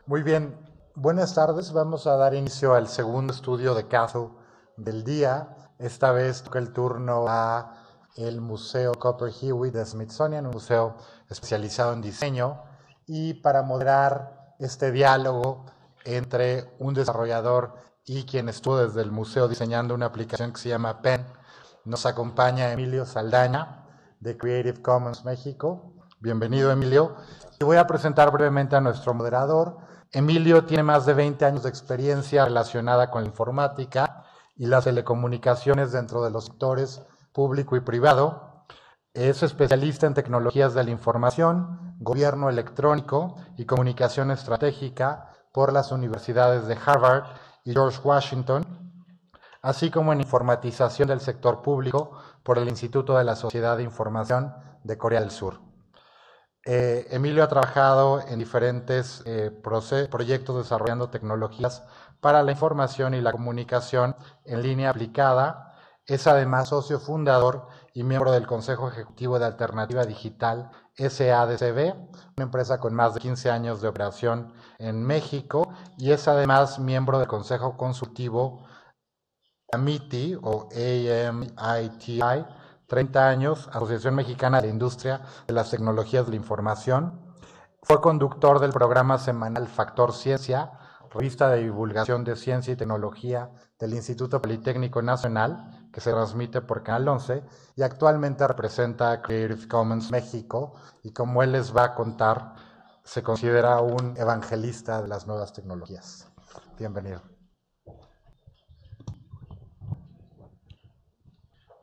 Muy bien, buenas tardes. Vamos a dar inicio al segundo estudio de caso del día. Esta vez toca el turno a el Museo Hewitt Smithsonian, un museo especializado en diseño, y para moderar este diálogo entre un desarrollador y quien estuvo desde el museo diseñando una aplicación que se llama PEN, nos acompaña Emilio Saldaña, de Creative Commons México. Bienvenido, Emilio. Y voy a presentar brevemente a nuestro moderador. Emilio tiene más de 20 años de experiencia relacionada con la informática y las telecomunicaciones dentro de los sectores público y privado. Es especialista en tecnologías de la información, gobierno electrónico y comunicación estratégica por las universidades de Harvard y George Washington, así como en informatización del sector público por el Instituto de la Sociedad de Información de Corea del Sur. Emilio ha trabajado en diferentes proyectos desarrollando tecnologías para la información y la comunicación en línea aplicada. Es además socio fundador y miembro del Consejo Ejecutivo de Alternativa Digital SADCB, una empresa con más de 15 años de operación en México, y es además miembro del Consejo Consultivo AMITI o AMITI, 30 años, Asociación Mexicana de la Industria de las Tecnologías de la Información. Fue conductor del programa semanal Factor Ciencia, revista de divulgación de ciencia y tecnología del Instituto Politécnico Nacional, que se transmite por Canal 11, y actualmente representa a Creative Commons México, y como él les va a contar, se considera un evangelista de las nuevas tecnologías. Bienvenido.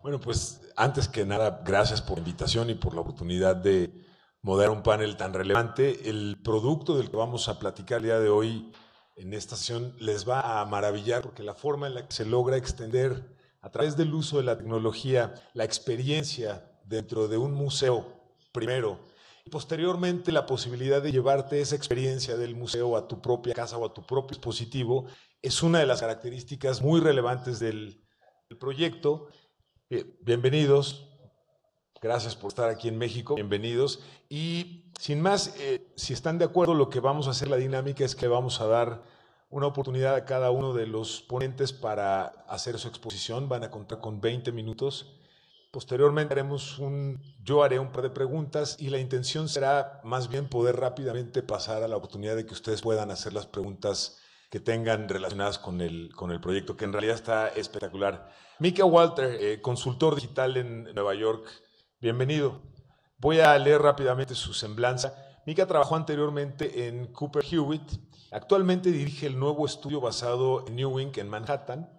Bueno, pues antes que nada, gracias por la invitación y por la oportunidad de moderar un panel tan relevante. El producto del que vamos a platicar el día de hoy en esta sesión les va a maravillar porque la forma en la que se logra extender a través del uso de la tecnología la experiencia dentro de un museo, primero, y posteriormente la posibilidad de llevarte esa experiencia del museo a tu propia casa o a tu propio dispositivo, es una de las características muy relevantes del proyecto. Bienvenidos, gracias por estar aquí en México, bienvenidos. Y sin más, si están de acuerdo, lo que vamos a hacer, la dinámica es que vamos a dar una oportunidad a cada uno de los ponentes para hacer su exposición. Van a contar con 20 minutos. Posteriormente yo haré un par de preguntas y la intención será más bien poder rápidamente pasar a la oportunidad de que ustedes puedan hacer las preguntas que tengan relacionadas con el proyecto, que en realidad está espectacular. Mika Walter, consultor digital en Nueva York, bienvenido. Voy a leer rápidamente su semblanza. Mika trabajó anteriormente en Cooper Hewitt, actualmente dirige el nuevo estudio basado en Newark, en Manhattan.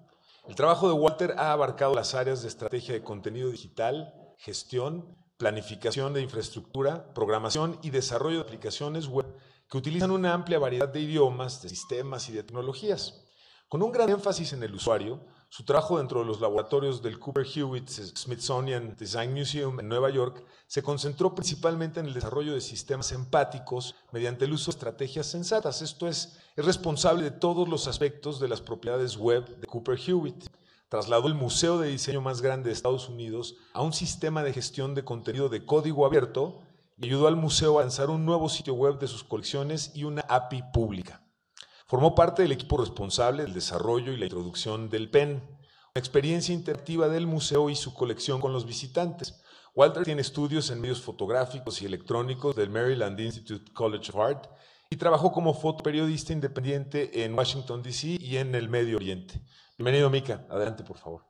El trabajo de Walter ha abarcado las áreas de estrategia de contenido digital, gestión, planificación de infraestructura, programación y desarrollo de aplicaciones web que utilizan una amplia variedad de idiomas, de sistemas y de tecnologías. Con un gran énfasis en el usuario, su trabajo dentro de los laboratorios del Cooper Hewitt Smithsonian Design Museum en Nueva York se concentró principalmente en el desarrollo de sistemas empáticos mediante el uso de estrategias sensatas. Esto es responsable de todos los aspectos de las propiedades web de Cooper Hewitt. Trasladó el museo de diseño más grande de Estados Unidos a un sistema de gestión de contenido de código abierto y ayudó al museo a lanzar un nuevo sitio web de sus colecciones y una API pública. Formó parte del equipo responsable del desarrollo y la introducción del PEN, una experiencia interactiva del museo y su colección con los visitantes. Walter tiene estudios en medios fotográficos y electrónicos del Maryland Institute College of Art y trabajó como fotoperiodista independiente en Washington, D.C. y en el Medio Oriente. Bienvenido, Mika. Adelante, por favor.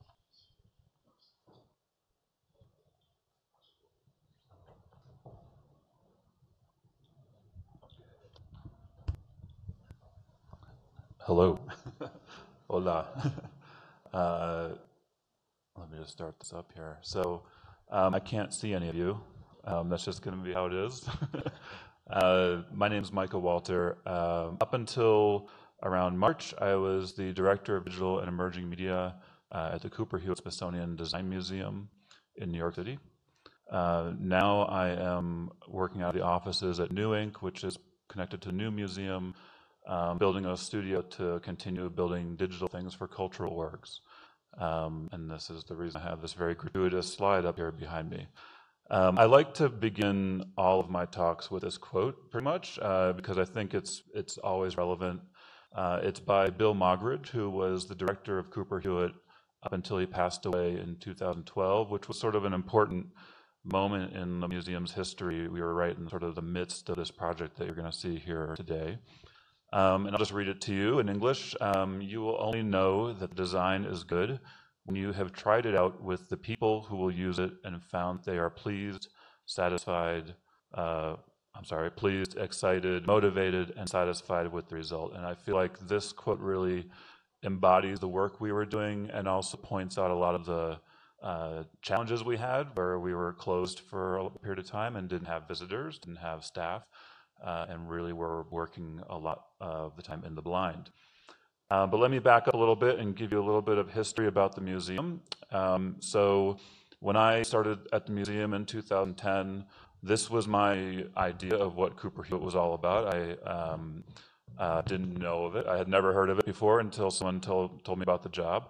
Hello. Hola. Let me just start this up here. So I can't see any of you. That's just going to be how it is. My name is Michael Walter. Up until around March, I was the Director of Digital and Emerging Media at the Cooper Hewitt Smithsonian Design Museum in New York City. Now I am working out of the offices at New Inc., which is connected to New Museum, building a studio to continue building digital things for cultural works. And this is the reason I have this very gratuitous slide up here behind me. I like to begin all of my talks with this quote, pretty much, because I think it's always relevant. It's by Bill Moggridge, who was the director of Cooper Hewitt up until he passed away in 2012, which was sort of an important moment in the museum's history. We were right in sort of the midst of this project that you're going to see here today. And I'll just read it to you in English. You will only know that the design is good when you have tried it out with the people who will use it and found they are pleased, pleased, excited, motivated, and satisfied with the result. And I feel like this quote really embodies the work we were doing and also points out a lot of the challenges we had, where we were closed for a period of time and didn't have visitors, didn't have staff, and really were working a lot of the time in the blind. But let me back up a little bit and give you a little bit of history about the museum. So when I started at the museum in 2010, this was my idea of what Cooper Hewitt was all about. I didn't know of it. I had never heard of it before until someone told me about the job.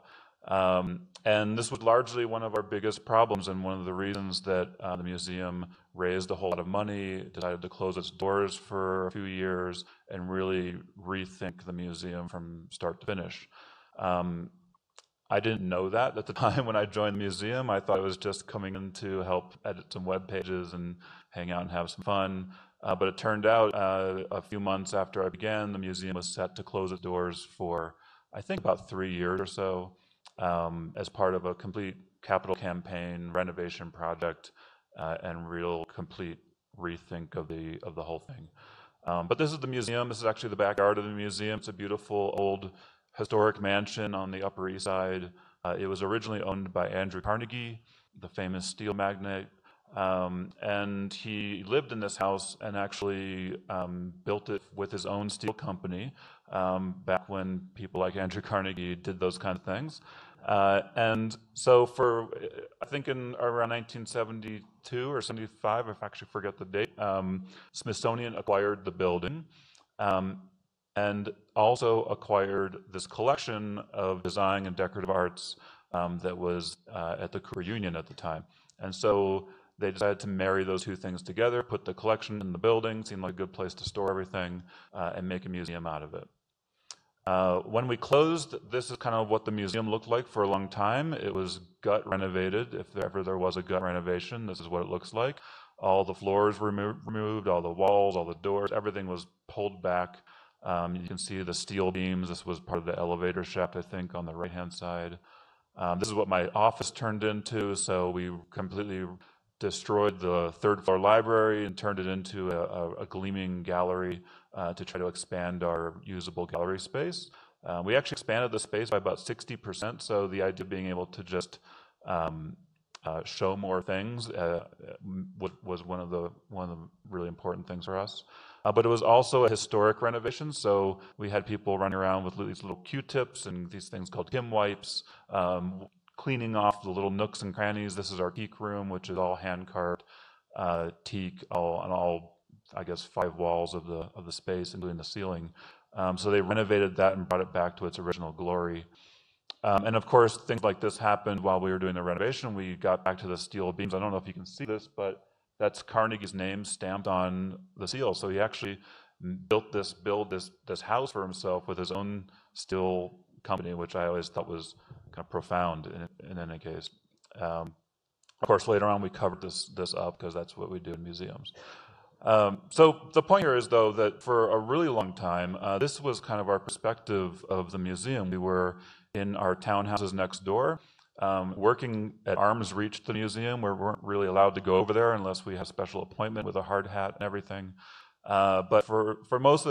And this was largely one of our biggest problems and one of the reasons that the museum raised a whole lot of money, decided to close its doors for a few years, and really rethink the museum from start to finish. I didn't know that at the time when I joined the museum. I thought it was just coming in to help edit some web pages and hang out and have some fun. But it turned out a few months after I began, the museum was set to close its doors for, I think, about 3 years or so, as part of a complete capital campaign, renovation project, and real complete rethink of the whole thing. But this is the museum. This is actually the backyard of the museum. It's a beautiful old historic mansion on the Upper East Side. It was originally owned by Andrew Carnegie, the famous steel magnate. And he lived in this house and actually built it with his own steel company back when people like Andrew Carnegie did those kind of things. And so for, I think in around 1972 or 75, I actually forget the date, Smithsonian acquired the building and also acquired this collection of design and decorative arts that was at the Cooper Union at the time. And so they decided to marry those two things together, put the collection in the building, seemed like a good place to store everything, and make a museum out of it. When we closed, this is kind of what the museum looked like for a long time. It was gut renovated. If ever there was a gut renovation, this is what it looks like. All the floors were removed, all the walls, all the doors, everything was pulled back. You can see the steel beams. This was part of the elevator shaft, I think, on the right-hand side. This is what my office turned into, so we completely destroyed the third-floor library and turned it into a gleaming gallery to try to expand our usable gallery space. We actually expanded the space by about 60%, so the idea of being able to just show more things was one of the really important things for us. But it was also a historic renovation, so we had people running around with these little Q-tips and these things called Kim wipes, cleaning off the little nooks and crannies. This is our teak room, which is all hand-carved teak on all, I guess, 5 walls of the space, including the ceiling. So they renovated that and brought it back to its original glory. And of course, things like this happened while we were doing the renovation. We got back to the steel beams. I don't know if you can see this, but that's Carnegie's name stamped on the seal. So he actually built this house for himself with his own steel company, which I always thought was kind of profound in any case. Of course, later on we covered this up because that's what we do in museums. So the point here is, though, that for a really long time, this was kind of our perspective of the museum. We were in our townhouses next door, working at arm's reach to the museum. We weren't really allowed to go over there unless we had a special appointment with a hard hat and everything. But for most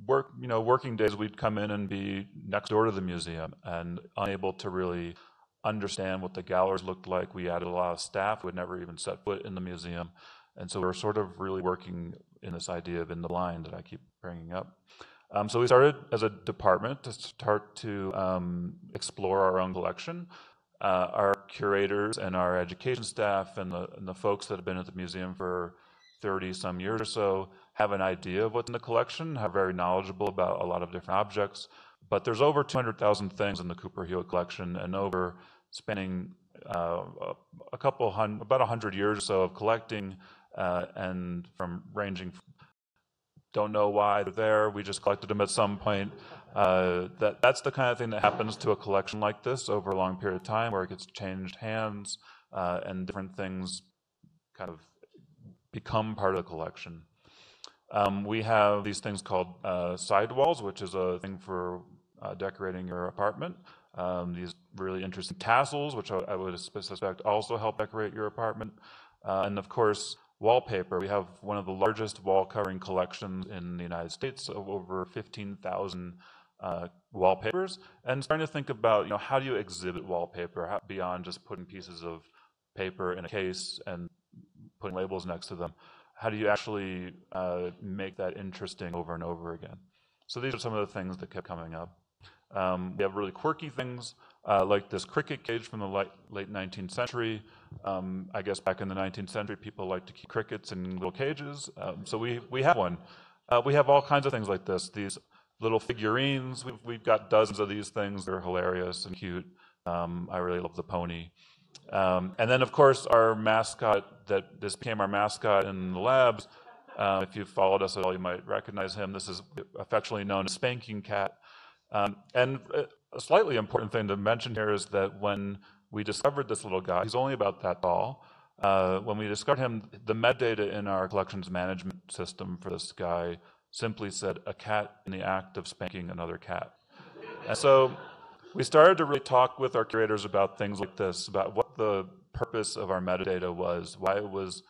working days, we'd come in and be next door to the museum and unable to really understand what the galleries looked like. We added a lot of staff who had never even set foot in the museum. And so we're sort of really working in this idea of in the blind that I keep bringing up. So we started as a department to start to explore our own collection. Our curators and our education staff and the folks that have been at the museum for 30-some years or so have an idea of what's in the collection, are very knowledgeable about a lot of different objects. But there's over 200,000 things in the Cooper Hewitt collection, and over spanning about 100 years or so of collecting, and from ranging, don't know why they're there, we just collected them at some point. That's the kind of thing that happens to a collection like this over a long period of time, where it gets changed hands, and different things kind of become part of the collection. We have these things called sidewalls, which is a thing for decorating your apartment. These really interesting tassels, which I would suspect also help decorate your apartment. And of course, wallpaper. We have one of the largest wall covering collections in the United States, of over 15,000 wallpapers. And starting to think about, how do you exhibit wallpaper beyond just putting pieces of paper in a case and putting labels next to them? How do you actually make that interesting over and over again? So these are some of the things that kept coming up. We have really quirky things, like this cricket cage from the late 19th century. I guess back in the 19th century, people liked to keep crickets in little cages. So we have one. We have all kinds of things like this. These little figurines, we've got dozens of these things. They're hilarious and cute. I really love the pony. And then, of course, our mascot, this became our mascot in the labs. If you've followed us at all, you might recognize him. This is affectionately known as Spanking Cat. And a slightly important thing to mention here is that when we discovered this little guy, he's only about that tall. When we discovered him, the metadata in our collections management system for this guy simply said, "a cat in the act of spanking another cat." And so we started to really talk with our curators about things like this, about what the purpose of our metadata was, why it was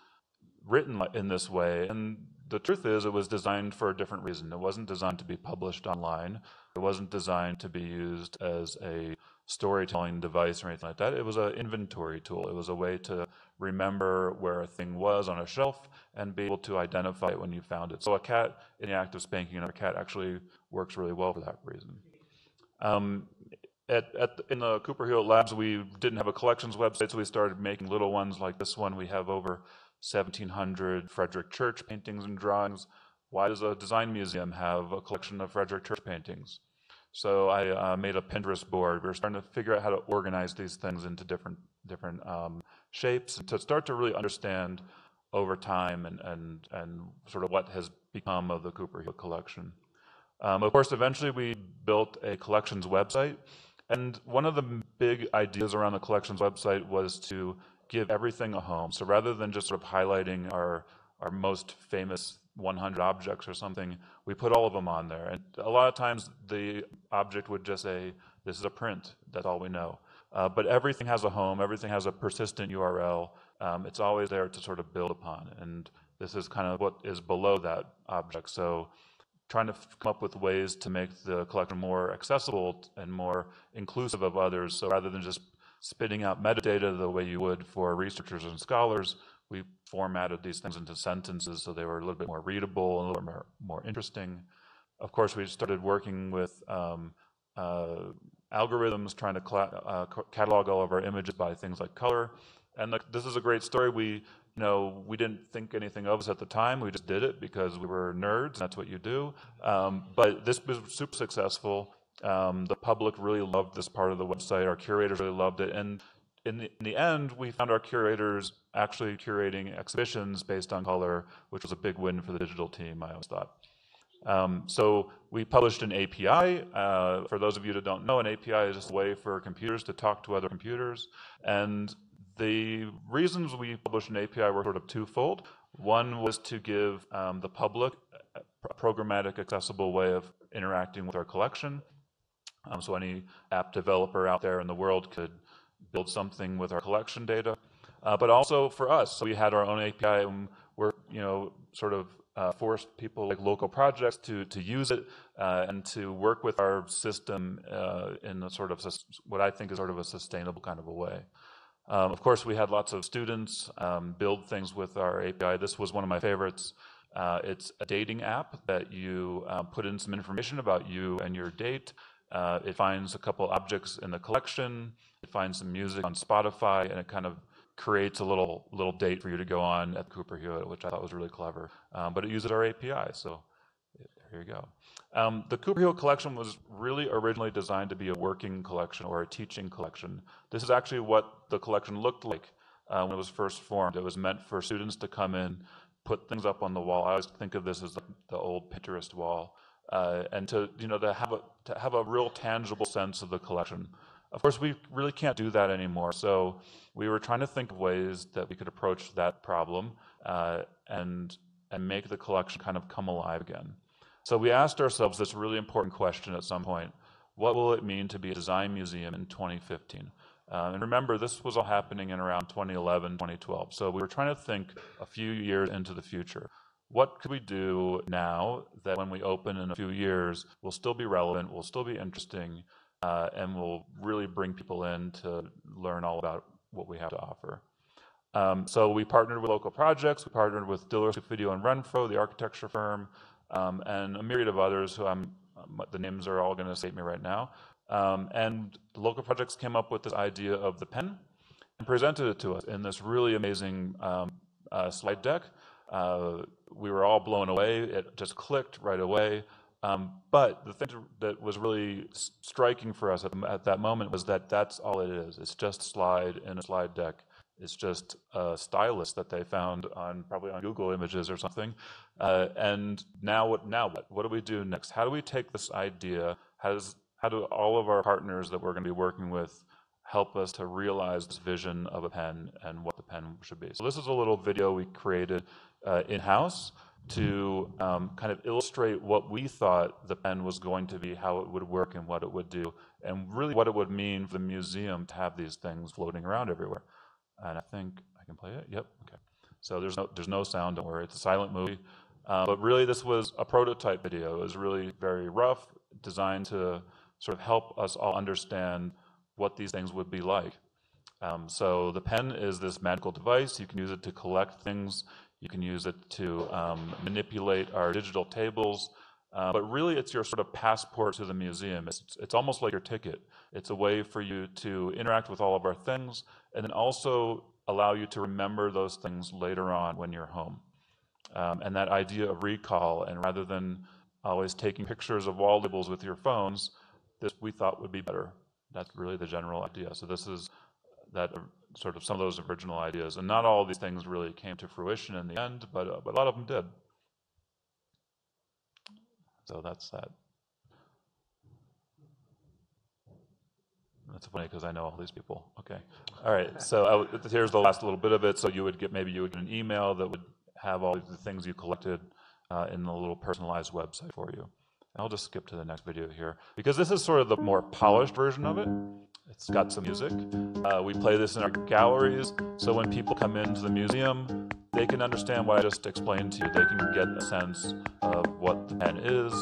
written in this way. And the truth is, it was designed for a different reason. It wasn't designed to be published online. It wasn't designed to be used as a storytelling device or anything like that. It was an inventory tool. It was a way to remember where a thing was on a shelf and be able to identify it when you found it. So a cat in the act of spanking another cat actually works really well for that reason. In the Cooper Hewitt Labs, we didn't have a collections website, so we started making little ones like this one. We have over 1,700 Frederick Church paintings and drawings. Why does a design museum have a collection of Frederick Church paintings? So I made a Pinterest board. We were starting to figure out how to organize these things into different shapes, and to start to really understand over time and sort of what has become of the Cooper Hewitt collection. Of course, eventually we built a collections website. And one of the big ideas around the collections website was to give everything a home. So rather than just sort of highlighting our most famous 100 objects or something, we put all of them on there. And a lot of times the object would just say, this is a print, that's all we know. But everything has a home, everything has a persistent URL. It's always there to sort of build upon. And this is kind of what is below that object. So trying to come up with ways to make the collection more accessible and more inclusive of others. So rather than just spitting out metadata the way you would for researchers and scholars, we formatted these things into sentences so they were a little bit more readable and a little more interesting. Of course, we started working with algorithms, trying to catalog all of our images by things like color. And this is a great story. We didn't think anything of us at the time. We just did it because we were nerds, and that's what you do. But this was super successful. The public really loved this part of the website. Our curators really loved it. And in the end, we found our curators actually curating exhibitions based on color, which was a big win for the digital team, I always thought. So we published an API. For those of you that don't know, an API is just a way for computers to talk to other computers. And the reasons we published an API were sort of twofold. One was to give the public a programmatic, accessible way of interacting with our collection. So any app developer out there in the world could build something with our collection data. But also for us, so we had our own API, and we're sort of forced people like local projects to use it and to work with our system in a sort of what I think is sort of a sustainable kind of a way. Of course, we had lots of students build things with our API. This was one of my favorites. It's a dating app that you put in some information about you and your date. It finds a couple objects in the collection. It finds some music on Spotify, and it kind of creates a little date for you to go on at Cooper Hewitt, which I thought was really clever. But it uses our API, so There you go. The Cooper Hewitt collection was really originally designed to be a working collection or a teaching collection. This is actually what the collection looked like when it was first formed. It was meant for students to come in, put things up on the wall. I always think of this as the old Pinterest wall, and to have a real tangible sense of the collection. Of course, we really can't do that anymore. So we were trying to think of ways that we could approach that problem and make the collection kind of come alive again. So we asked ourselves this really important question at some point: what will it mean to be a design museum in 2015? And remember, this was all happening in around 2011, 2012. So we were trying to think a few years into the future. What could we do now that when we open in a few years will still be relevant, will still be interesting, and will really bring people in to learn all about what we have to offer? So we partnered with local projects. We partnered with Diller, Video, and Renfro, the architecture firm, and a myriad of others who the names are all going to escape me right now. And the local projects came up with this idea of the pen and presented it to us in this really amazing slide deck. We were all blown away. It just clicked right away. But the thing that was really striking for us at that moment was that that's all it is. It's just a slide in a slide deck. It's just a stylus that they found probably on Google Images or something. And now what? What do we do next? How do we take this idea? How do all of our partners that we're going to be working with help us to realize this vision of a pen and what the pen should be? So this is a little video we created in-house to kind of illustrate what we thought the pen was going to be, how it would work and what it would do, and really what it would mean for the museum to have these things floating around everywhere. And I think I can play it. Yep. Okay. So there's no sound. Don't worry. It's a silent movie. But really, this was a prototype video. It was really very rough, designed to sort of help us all understand what these things would be like. So the pen is this magical device. You can use it to collect things. You can use it to manipulate our digital tables. But really, it's your sort of passport to the museum. It's almost like your ticket. It's a way for you to interact with all of our things and then also allow you to remember those things later on when you're home. And that idea of recall, and rather than always taking pictures of wall labels with your phones, this we thought would be better. That's really the general idea. So this is that sort of some of those original ideas. And not all of these things really came to fruition in the end, but a lot of them did. So that's that. That's funny because I know all these people. Okay. All right. So here's the last little bit of it. So maybe you would get an email that would have all the things you collected in the little personalized website for you. And I'll just skip to the next video here because this is sort of the more polished version of it. It's got some music. We play this in our galleries, so when people come into the museum, they can understand what I just explained to you. They can get a sense of what the pen is,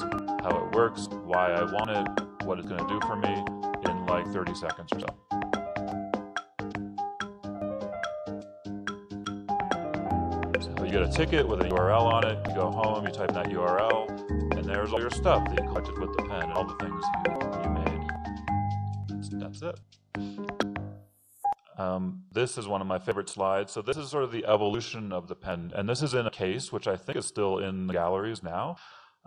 how it works, why I want it, what it's going to do for me in like 30 seconds or so. So you get a ticket with a URL on it, you go home, you type in that URL, and there's all your stuff that you collected with the pen and all the things you made. That's it. This is one of my favorite slides. So this is sort of the evolution of the pen. And this is in a case, which I think is still in the galleries now.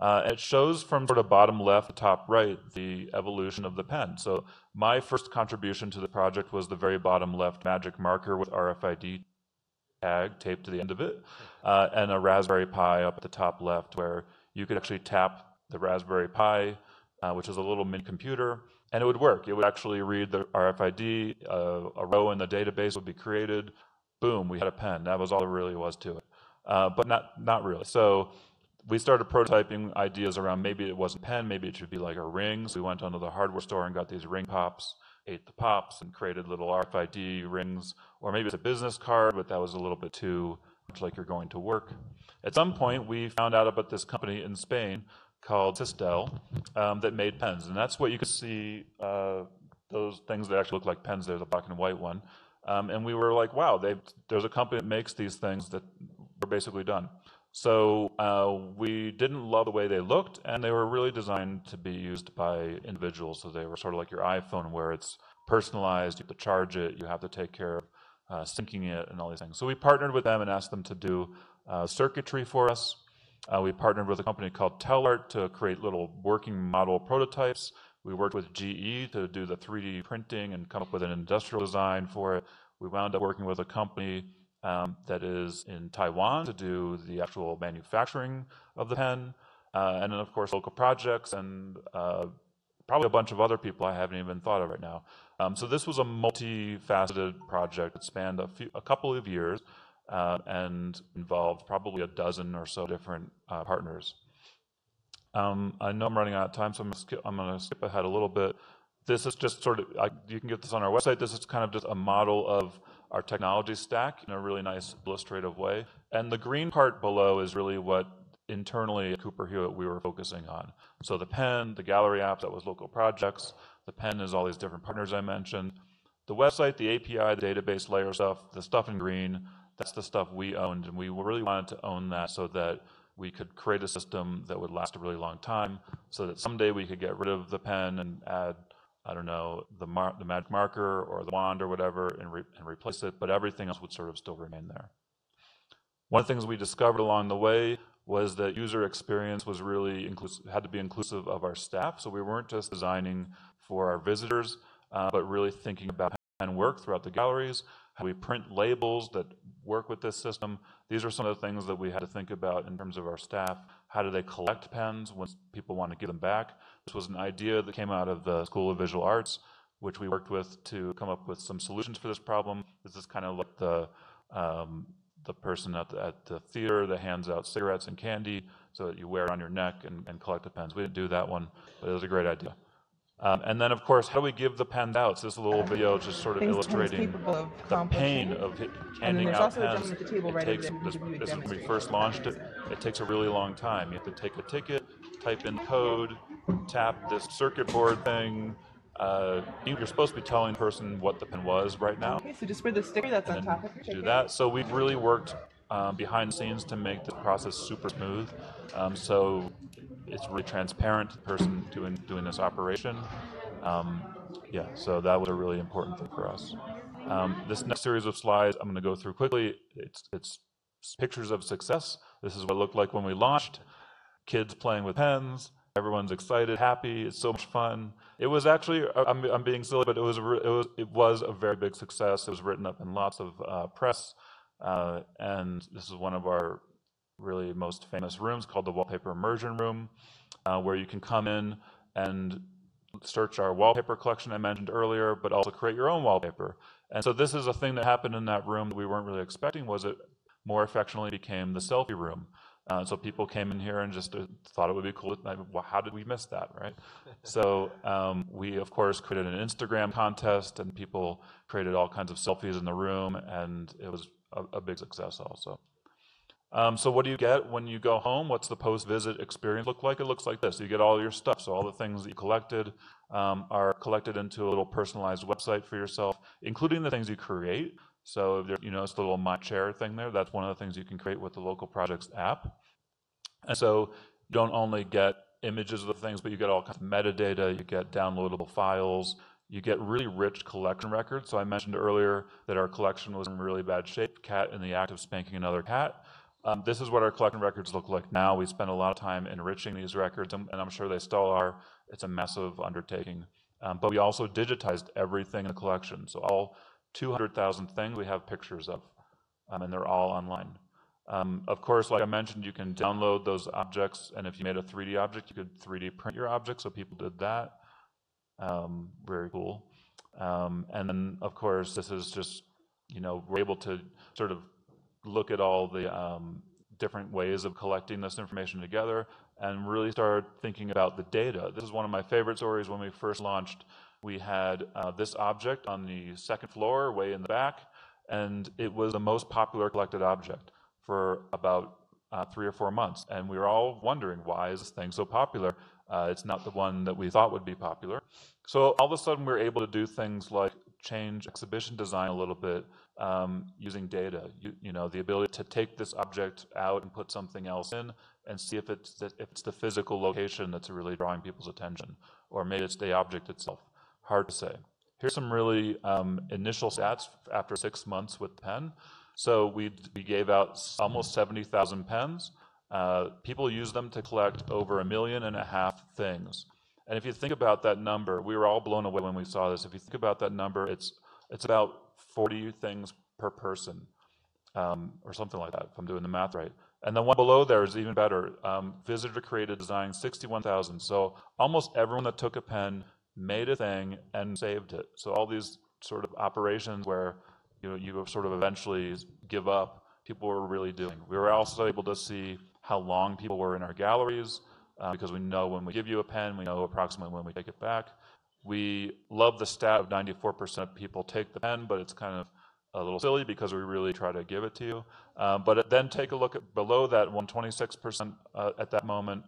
It shows from sort of bottom left to top right the evolution of the pen. So my first contribution to the project was the very bottom left magic marker with RFID tag taped to the end of it, and a Raspberry Pi up at the top left where you could actually tap the Raspberry Pi, which is a little mini computer, and it would work. It would actually read the RFID, a row in the database would be created, boom, we had a pen. That was all there really was to it, but not really. So we started prototyping ideas around maybe it wasn't a pen, maybe it should be like a ring. So we went onto the hardware store and got these ring pops, ate the pops, and created little RFID rings. Or maybe it's a business card, but that was a little bit too much like you're going to work. At some point, we found out about this company in Spain called Sistel that made pens. And that's what you could see, those things that actually look like pens. There's a black and white one. And we were like, wow, there's a company that makes these things that are basically done. So we didn't love the way they looked, and they were really designed to be used by individuals. So they were sort of like your iPhone, where it's personalized, you have to charge it, you have to take care of syncing it and all these things. So we partnered with them and asked them to do circuitry for us. We partnered with a company called Tellart to create little working model prototypes. We worked with GE to do the 3D printing and come up with an industrial design for it. We wound up working with a company that is in Taiwan to do the actual manufacturing of the pen. And then, of course, local projects and probably a bunch of other people I haven't even thought of right now. So this was a multifaceted project that spanned a couple of years and involved probably a dozen or so different partners. I know I'm running out of time, so I'm going to skip ahead a little bit. This is just sort of, you can get this on our website. This is kind of just a model of our technology stack in a really nice illustrative way. And the green part below is really what internally at Cooper Hewitt we were focusing on. So the pen, the gallery app, that was local projects. The pen is all these different partners I mentioned. The website, the API, the database layer stuff, the stuff in green, that's the stuff we owned. And we really wanted to own that so that we could create a system that would last a really long time so that someday we could get rid of the pen and add, I don't know, the magic marker or the wand or whatever and replace it, but everything else would sort of still remain there. One of the things we discovered along the way was that user experience was really had to be inclusive of our staff. So we weren't just designing for our visitors, but really thinking about pen work throughout the galleries, how we print labels that work with this system. These are some of the things that we had to think about in terms of our staff. How do they collect pens when people want to give them back? This was an idea that came out of the School of Visual Arts, which we worked with to come up with some solutions for this problem. This is kind of like the person at the theater that hands out cigarettes and candy so that you wear it on your neck and collect the pens. We didn't do that one, but it was a great idea. And then, of course, how do we give the pens out? So this little video just sort of illustrating the pain of handing out pens. It takes, this is when we first launched it, it takes a really long time. You have to take a ticket, type in code, tap this circuit board thing. You're supposed to be telling the person what the pen was right now. Okay, so just for the sticker that's on top of your ticket. Do that. So we've really worked behind the scenes to make the process super smooth. So it's really transparent to the person doing this operation. Yeah, so that was a really important thing for us. This next series of slides I'm going to go through quickly. It's pictures of success. This is what it looked like when we launched. Kids playing with pens. Everyone's excited, happy. It's so much fun. It was actually, I'm being silly, but it was a very big success. It was written up in lots of press, and this is one of our really most famous rooms called the Wallpaper Immersion Room, where you can come in and search our wallpaper collection I mentioned earlier, but also create your own wallpaper. And so this is a thing that happened in that room that we weren't really expecting, was it more affectionately became the selfie room. So people came in here and just thought it would be cool. Well, how did we miss that, right? So we, of course, created an Instagram contest, and people created all kinds of selfies in the room, and it was a big success also. So what do you get when you go home? What's the post-visit experience look like? It looks like this. You get all your stuff. So all the things that you collected are collected into a little personalized website for yourself, including the things you create. So if you notice the little My Chair thing there, that's one of the things you can create with the Local Projects app. And so you don't only get images of the things, but you get all kinds of metadata, you get downloadable files, you get really rich collection records. So I mentioned earlier that our collection was in really bad shape, cat in the act of spanking another cat. This is what our collection records look like now. We spend a lot of time enriching these records, and I'm sure they still are. It's a massive undertaking. But we also digitized everything in the collection. So all 200,000 things we have pictures of, and they're all online. Of course, like I mentioned, you can download those objects, and if you made a 3D object, you could 3D print your object, so people did that. Very cool. And then, of course, this is just, we're able to sort of look at all the different ways of collecting this information together and really start thinking about the data. This is one of my favorite stories. When we first launched, we had this object on the second floor, way in the back, and it was the most popular collected object for about 3 or 4 months. And we were all wondering, why is this thing so popular? It's not the one that we thought would be popular. So all of a sudden, we're able to do things like change exhibition design a little bit using data. The ability to take this object out and put something else in and see if it's the physical location that's really drawing people's attention, or maybe it's the object itself. Hard to say. Here's some really initial stats after 6 months with the pen. So we gave out almost 70,000 pens. People use them to collect over 1.5 million things. And if you think about that number, we were all blown away when we saw this. If you think about that number, it's about 40 things per person, or something like that, if I'm doing the math right. And the one below there is even better. Visitor created design 61,000. So almost everyone that took a pen made a thing and saved it. So all these sort of operations where you sort of eventually give up, people were really doing. We were also able to see how long people were in our galleries, because we know when we give you a pen, we know approximately when we take it back. We love the stat of 94% of people take the pen, but it's kind of a little silly because we really try to give it to you. But then take a look at below that 26% at that moment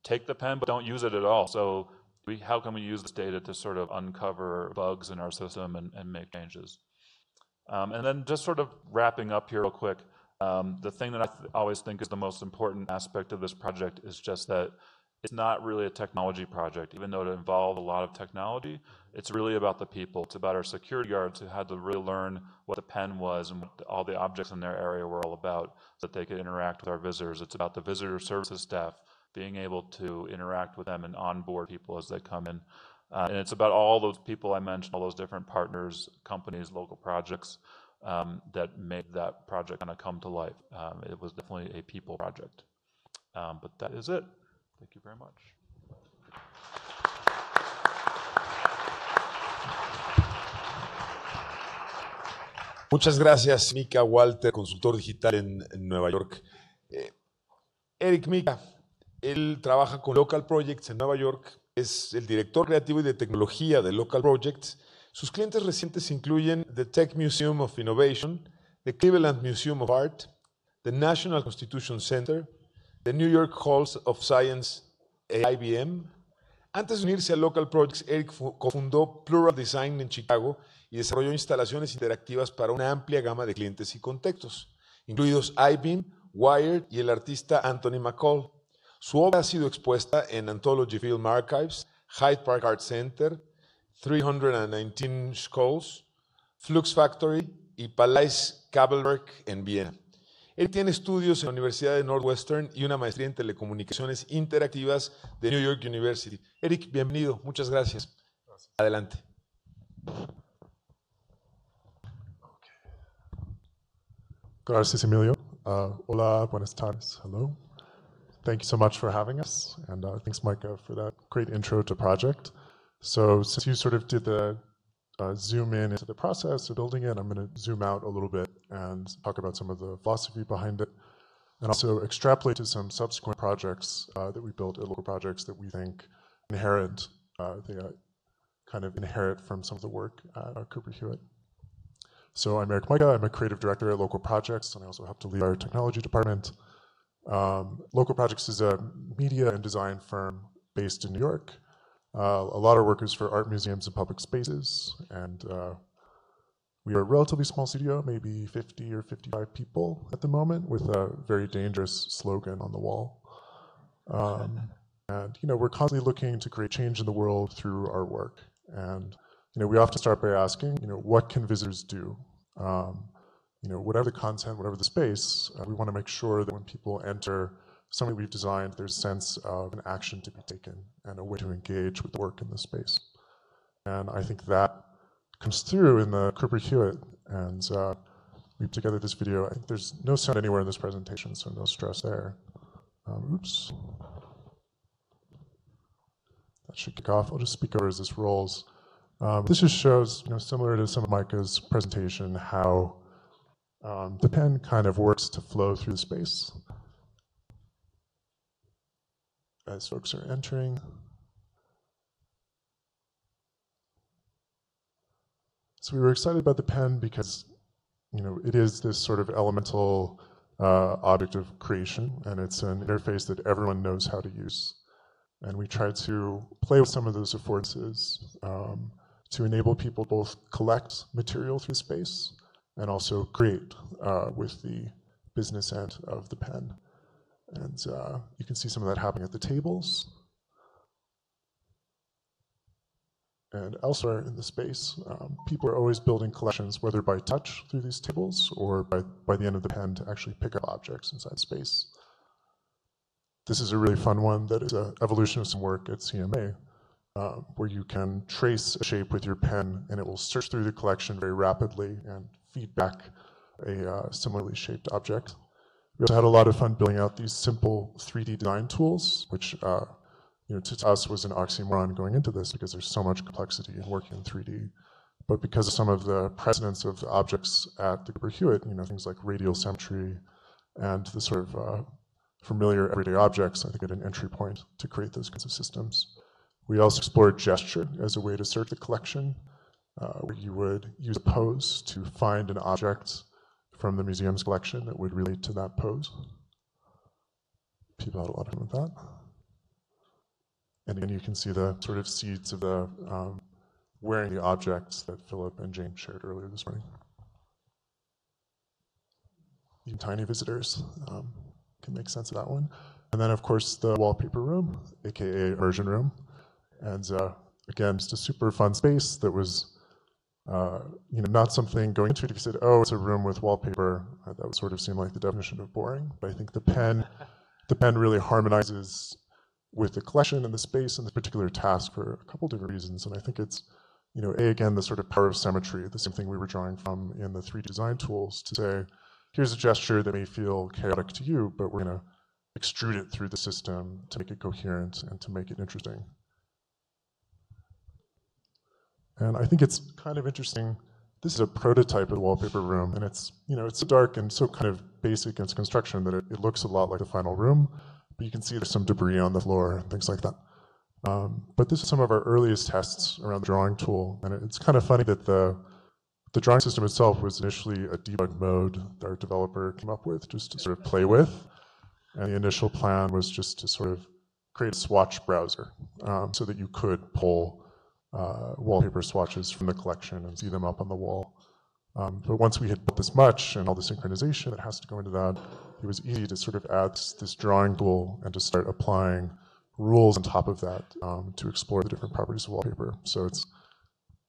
take the pen but don't use it at all. So how can we use this data to sort of uncover bugs in our system and make changes? And then just sort of wrapping up here real quick, the thing that I always think is the most important aspect of this project is just that it's not really a technology project. Even though it involved a lot of technology, it's really about the people. It's about our security guards who had to really learn what the pen was and what all the objects in their area were all about so that they could interact with our visitors. It's about the visitor services staff being able to interact with them and onboard people as they come in. And it's about all those people I mentioned, all those different partners, companies, local projects that made that project kind of come to life. It was definitely a people project. But that is it. Thank you very much. Muchas gracias, Mika Walter, consultor digital en Nueva York. Eric Mika, él trabaja con Local Projects en Nueva York, es el director creativo y de tecnología de Local Projects. Sus clientes recientes incluyen The Tech Museum of Innovation, the Cleveland Museum of Art, the National Constitution Center, the New York Halls of Science e IBM. Antes de unirse a Local Projects, Eric cofundó Plural Design en Chicago y desarrolló instalaciones interactivas para una amplia gama de clientes y contextos, incluidos IBM, Wired y el artista Anthony McCall. Su obra ha sido expuesta en Anthology Film Archives, Hyde Park Art Center, 319 Schools, Flux Factory y Palais Kabelberg en Viena. Él tiene estudios en la Universidad de Northwestern y una maestría en telecomunicaciones interactivas de New York University. Eric, bienvenido. Muchas gracias. Adelante. Gracias, Emilio. Hola, buenas tardes. Hello. Thank you so much for having us. And thanks, Micah, for that great intro to project. So since you sort of did the zoom in into the process of building it, I'm going to zoom out a little bit and talk about some of the philosophy behind it, and also extrapolate to some subsequent projects that we built at local projects that we think inherent, they kind of inherit from some of the work at Cooper Hewitt. So I'm Eric Micah. I'm a creative director at Local Projects, and I also help to lead our technology department. Local Projects is a media and design firm based in New York. A lot of work is for art museums and public spaces, and we are a relatively small studio, maybe 50 or 55 people at the moment, with a very dangerous slogan on the wall. And we're constantly looking to create change in the world through our work. And we often start by asking, what can visitors do? Whatever the content, whatever the space, we want to make sure that when people enter something we've designed, there's a sense of an action to be taken and a way to engage with the work in the space. And I think that comes through in the Cooper Hewitt. And we put together this video. I think there's no sound anywhere in this presentation, so no stress there. Oops. That should kick off. I'll just speak over as this rolls. This just shows, similar to some of Micah's presentation, how the pen kind of works to flow through the space as folks are entering. So we were excited about the pen because, it is this sort of elemental object of creation, and it's an interface that everyone knows how to use. And we try to play with some of those affordances to enable people to both collect material through space and also create with the business end of the pen. And you can see some of that happening at the tables and elsewhere in the space. People are always building collections, whether by touch through these tables or by the end of the pen to actually pick up objects inside space. this is a really fun one that is an evolution of some work at CMA, where you can trace a shape with your pen and it will search through the collection very rapidly and feed back a similarly shaped object. We also had a lot of fun building out these simple 3D design tools, which to us was an oxymoron going into this because there's so much complexity in working in 3D. But because of some of the precedents of the objects at the Hewitt, things like radial symmetry and the sort of familiar everyday objects, I think at an entry point to create those kinds of systems. We also explored gesture as a way to search the collection, where you would use a pose to find an object from the museum's collection that would relate to that pose. People had a lot of fun with that. And again, you can see the sort of seeds of the wearing the objects that Philip and Jane shared earlier this morning. Even tiny visitors can make sense of that one. And then, of course, the wallpaper room, aka immersion room. And again, just a super fun space that was not something going into it. If you said, oh, it's a room with wallpaper, that would sort of seem like the definition of boring. But I think the pen really harmonizes with the collection and the space and the particular task for a couple different reasons. And I think it's, again, the sort of power of symmetry, the same thing we were drawing from in the 3D design tools to say, here's a gesture that may feel chaotic to you, but we're going to extrude it through the system to make it coherent and to make it interesting. And I think it's kind of interesting. This is a prototype of the wallpaper room, and it's, it's so dark and so kind of basic in its construction that it looks a lot like the final room, but you can see there's some debris on the floor and things like that. But this is some of our earliest tests around the drawing tool, and it's kind of funny that the drawing system itself was initially a debug mode that our developer came up with just to sort of play with, and the initial plan was just to sort of create a swatch browser so that you could pull wallpaper swatches from the collection and see them up on the wall. But once we had built this much and all the synchronization that has to go into that, it was easy to sort of add this drawing tool and to start applying rules on top of that to explore the different properties of wallpaper. So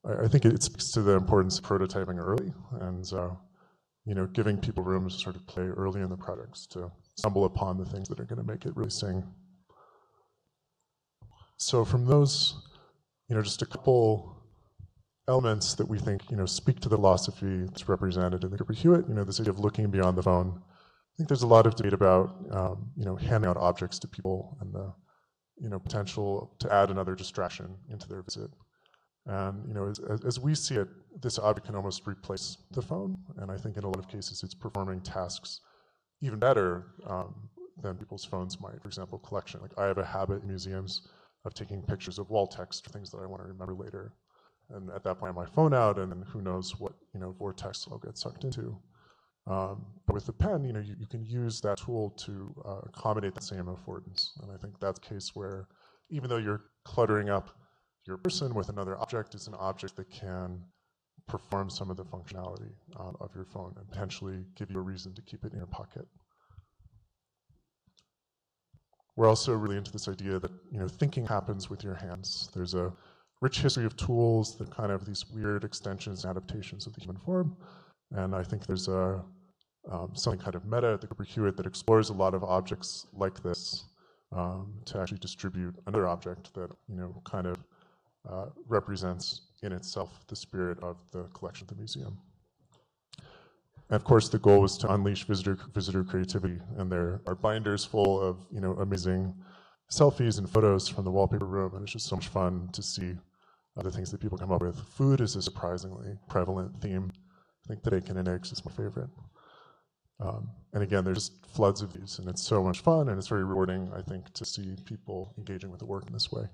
I think it speaks to the importance of prototyping early and giving people room to sort of play early in the projects to stumble upon the things that are going to make it really sing. So from those, just a couple elements that we think, speak to the philosophy that's represented in the Hewitt, this idea of looking beyond the phone. I think there's a lot of debate about, handing out objects to people and the, potential to add another distraction into their visit. And, as we see it, this object can almost replace the phone. And I think in a lot of cases, it's performing tasks even better than people's phones might. For example, collection. Like I have a habit in museums of taking pictures of wall text or things that I want to remember later. And at that point, I have my phone out, and then who knows what vortex I'll get sucked into. But with the pen, you can use that tool to accommodate the same affordance. And I think that's a case where even though you're cluttering up your person with another object, it's an object that can perform some of the functionality of your phone and potentially give you a reason to keep it in your pocket. We're also really into this idea that thinking happens with your hands. There's a rich history of tools that kind of these weird extensions and adaptations of the human form. And I think there's something kind of meta at the Hewitt that explores a lot of objects like this to actually distribute another object that kind of represents in itself the spirit of the collection of the museum. And of course, the goal was to unleash visitor creativity, and there are binders full of amazing selfies and photos from the wallpaper room, and it's just so much fun to see other things that people come up with. Food is a surprisingly prevalent theme. I think the bacon and eggs is my favorite. And again, there's just floods of these, and it's so much fun, and it's very rewarding, I think, to see people engaging with the work in this way.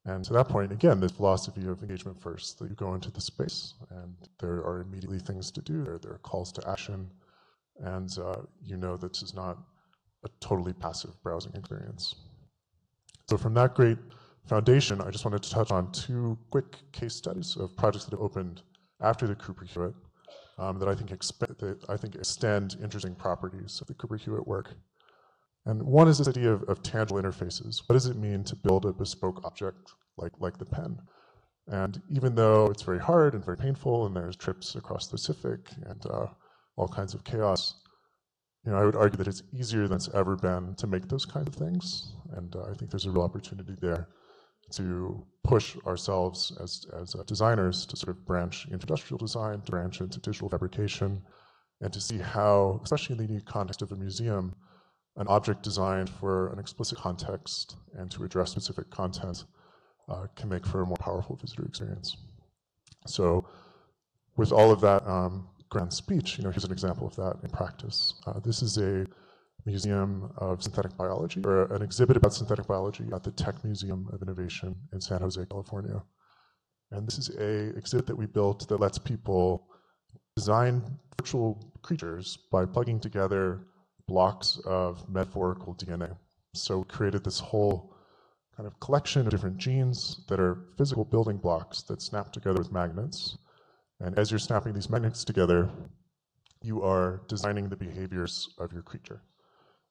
And to that point, again, the philosophy of engagement first, that you go into the space, and there are immediately things to do, there are calls to action, and that this is not a totally passive browsing experience. So from that great foundation, I just wanted to touch on two quick case studies of projects that have opened after the Cooper Hewitt that I think extend interesting properties of the Cooper Hewitt work. And one is this idea of tangible interfaces. What does it mean to build a bespoke object like the pen? And even though it's very hard and very painful, and there's trips across the Pacific and all kinds of chaos, I would argue that it's easier than it's ever been to make those kinds of things, and I think there's a real opportunity there to push ourselves as designers to sort of branch into industrial design, to branch into digital fabrication, and to see how, especially in the unique context of a museum, an object designed for an explicit context and to address specific content can make for a more powerful visitor experience. So with all of that grand speech, here's an example of that in practice. This is a museum of synthetic biology, or an exhibit about synthetic biology at the Tech Museum of Innovation in San Jose, California. And this is an exhibit that we built that lets people design virtual creatures by plugging together blocks of metaphorical DNA. So we created this whole kind of collection of different genes that are physical building blocks that snap together with magnets. And as you're snapping these magnets together, you are designing the behaviors of your creature.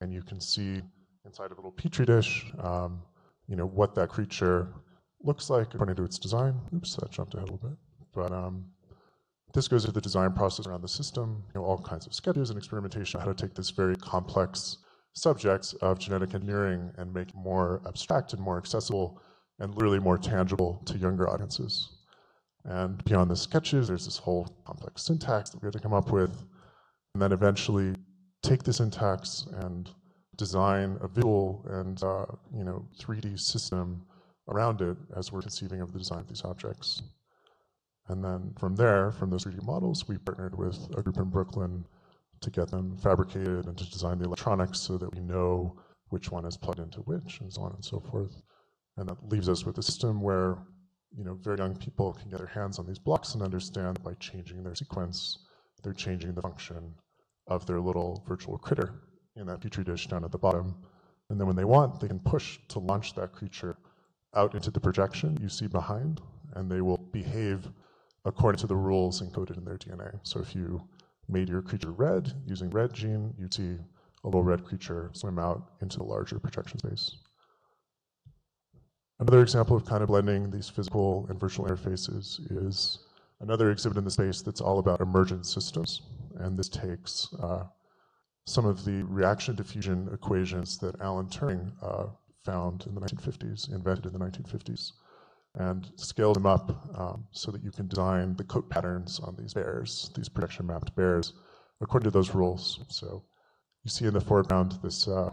And you can see inside a little petri dish, what that creature looks like according to its design. Oops, that jumped ahead a little bit. But this goes into the design process around the system, all kinds of sketches and experimentation on how to take this very complex subject of genetic engineering and make it more abstract and more accessible and literally more tangible to younger audiences. And beyond the sketches, there's this whole complex syntax that we had to come up with, and then eventually take the syntax and design a visual and 3D system around it as we're conceiving of the design of these objects. And then from there, from those 3D models, we partnered with a group in Brooklyn to get them fabricated and to design the electronics so that we know which one is plugged into which, and so on and so forth. And that leaves us with a system where very young people can get their hands on these blocks and understand that by changing their sequence, they're changing the function of their little virtual critter in that petri dish down at the bottom. And then when they want, they can push to launch that creature out into the projection you see behind, and they will behave according to the rules encoded in their DNA. So if you made your creature red using red gene, you'd see a little red creature swim out into the larger projection space. Another example of kind of blending these physical and virtual interfaces is another exhibit in the space that's all about emergent systems. And this takes some of the reaction diffusion equations that Alan Turing found in the 1950s, invented in the 1950s, and scaled them up so that you can design the coat patterns on these bears, these projection mapped bears, according to those rules. So you see in the foreground this, sorry,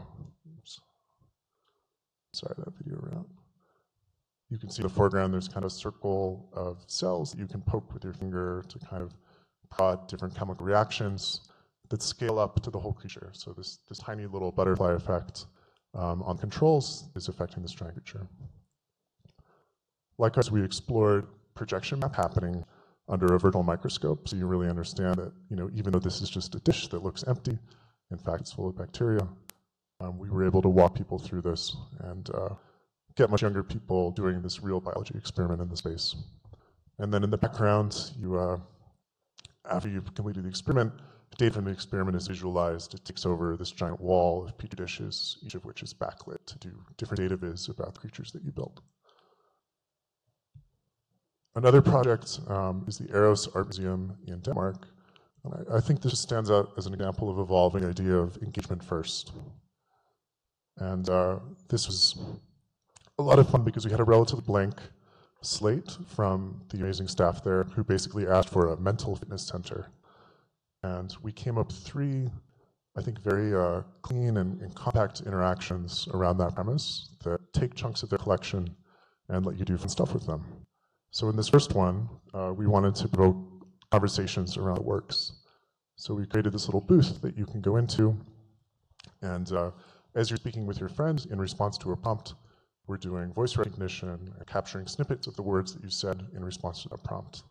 that video ran out. You can see in the foreground there's kind of a circle of cells that you can poke with your finger to kind of prod different chemical reactions that scale up to the whole creature. So this tiny little butterfly effect on controls is affecting this giant creature. Likewise, we explored projection map happening under a virtual microscope, so you really understand that even though this is just a dish that looks empty, in fact it's full of bacteria. We were able to walk people through this and get much younger people doing this real biology experiment in the space. And then in the background, after you've completed the experiment, data from the experiment is visualized. It takes over this giant wall of petri dishes, each of which is backlit to do different data viz about the creatures that you built. Another project is the Aros Art Museum in Denmark. And I think this stands out as an example of evolving idea of engagement first. And this was a lot of fun because we had a relatively blank slate from the amazing staff there who basically asked for a mental fitness center. And we came up with 3, I think, very clean and compact interactions around that premise that take chunks of their collection and let you do fun stuff with them. So in this first one, we wanted to provoke conversations around the works. So we created this little booth that you can go into, and as you're speaking with your friend in response to a prompt, we're doing voice recognition and capturing snippets of the words that you said in response to that prompt.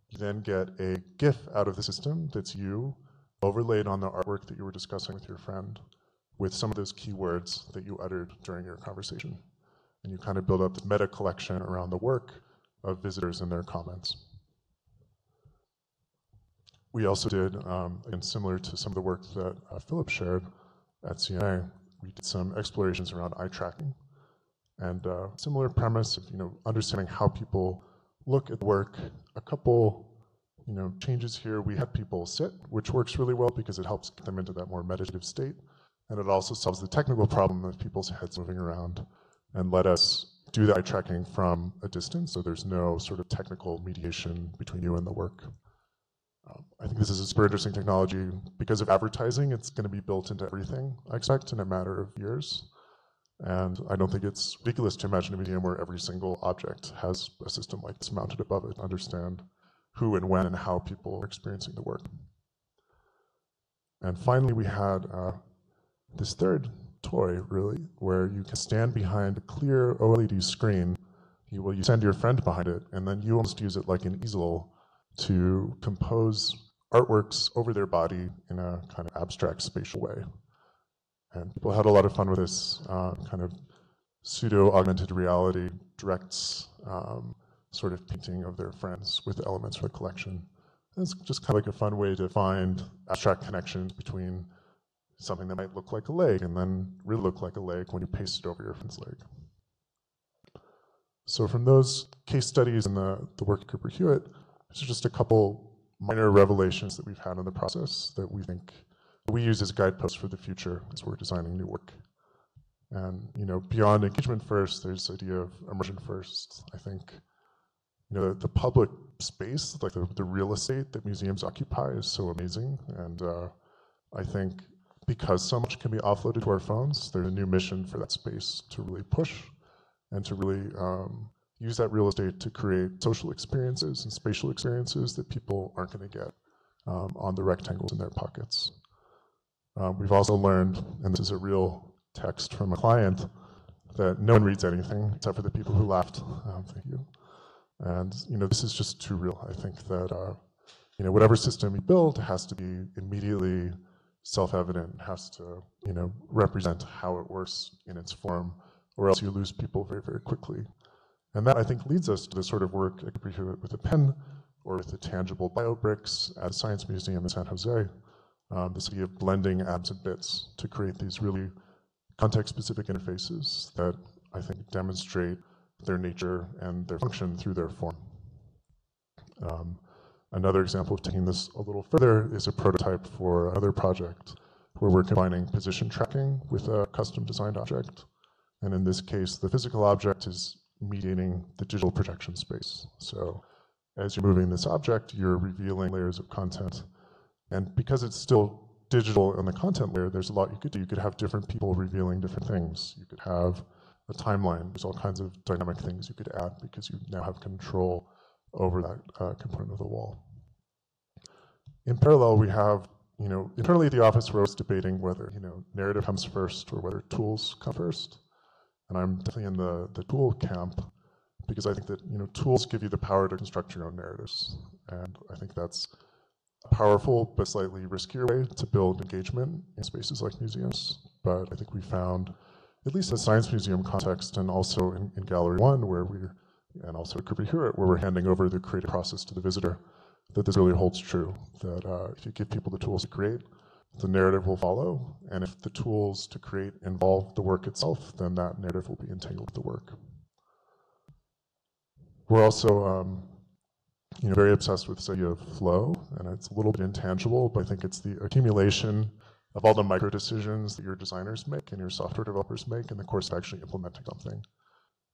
You then get a GIF out of the system that's you overlaid on the artwork that you were discussing with your friend with some of those keywords that you uttered during your conversation. And you kind of build up the meta collection around the work of visitors and their comments. We also did, again, similar to some of the work that Philip shared at CNA, we did some explorations around eye tracking. And similar premise of understanding how people look at the work, a couple changes here. We had people sit, which works really well because it helps get them into that more meditative state. And it also solves the technical problem of people's heads moving around and let us do the eye tracking from a distance, so there's no sort of technical mediation between you and the work. I think this is a super interesting technology. Because of advertising, it's going to be built into everything, I expect, in a matter of years. And I don't think it's ridiculous to imagine a museum where every single object has a system like this mounted above it to understand who and when and how people are experiencing the work. And finally, we had this third toy, really, where you can stand behind a clear OLED screen. You send your friend behind it, and then you almost use it like an easel to compose artworks over their body in a kind of abstract spatial way. And people had a lot of fun with this kind of pseudo-augmented reality directs sort of painting of their friends with elements from the collection. It's just kind of like a fun way to find abstract connections between something that might look like a leg and then really look like a leg when you paste it over your friend's leg. So from those case studies and the work of Cooper Hewitt, there's just a couple minor revelations that we've had in the process that we think we use as guideposts for the future as we're designing new work. And beyond engagement first, there's the idea of immersion first. I think the public space, like the real estate that museums occupy, is so amazing. And I think because so much can be offloaded to our phones, there's a new mission for that space to really push and to really use that real estate to create social experiences and spatial experiences that people aren't going to get on the rectangles in their pockets. We've also learned, and this is a real text from a client, that no one reads anything except for the people who laughed. Thank you. And this is just too real. I think that whatever system you build has to be immediately self-evident, has to represent how it works in its form, or else you lose people very, very quickly. And that, I think, leads us to the sort of work I could do with a pen or with the tangible biobricks at a science museum in San Jose. This idea of blending atoms and bits to create these really context-specific interfaces that I think demonstrate their nature and their function through their form. Another example of taking this a little further is a prototype for another project where we're combining position tracking with a custom designed object. And in this case, the physical object is mediating the digital projection space. So as you're moving this object, you're revealing layers of content. And because it's still digital in the content layer, there's a lot you could do. You could have different people revealing different things. You could have a timeline. There's all kinds of dynamic things you could add because you now have control over that component of the wall. In parallel, we have, internally at the office, we're always debating whether, narrative comes first or whether tools come first. And I'm definitely in the tool camp because I think that, tools give you the power to construct your own narratives. And I think that's a powerful but slightly riskier way to build engagement in spaces like museums. But I think we found, at least in the science museum context and also in Gallery 1, and also at Cooper Hewitt, where we're handing over the creative process to the visitor, that this really holds true, that if you give people the tools to create, the narrative will follow, and if the tools to create involve the work itself, then that narrative will be entangled with the work. We're also very obsessed with this idea of flow, and it's a little bit intangible, but I think it's the accumulation of all the micro decisions that your designers make and your software developers make in the course of actually implementing something.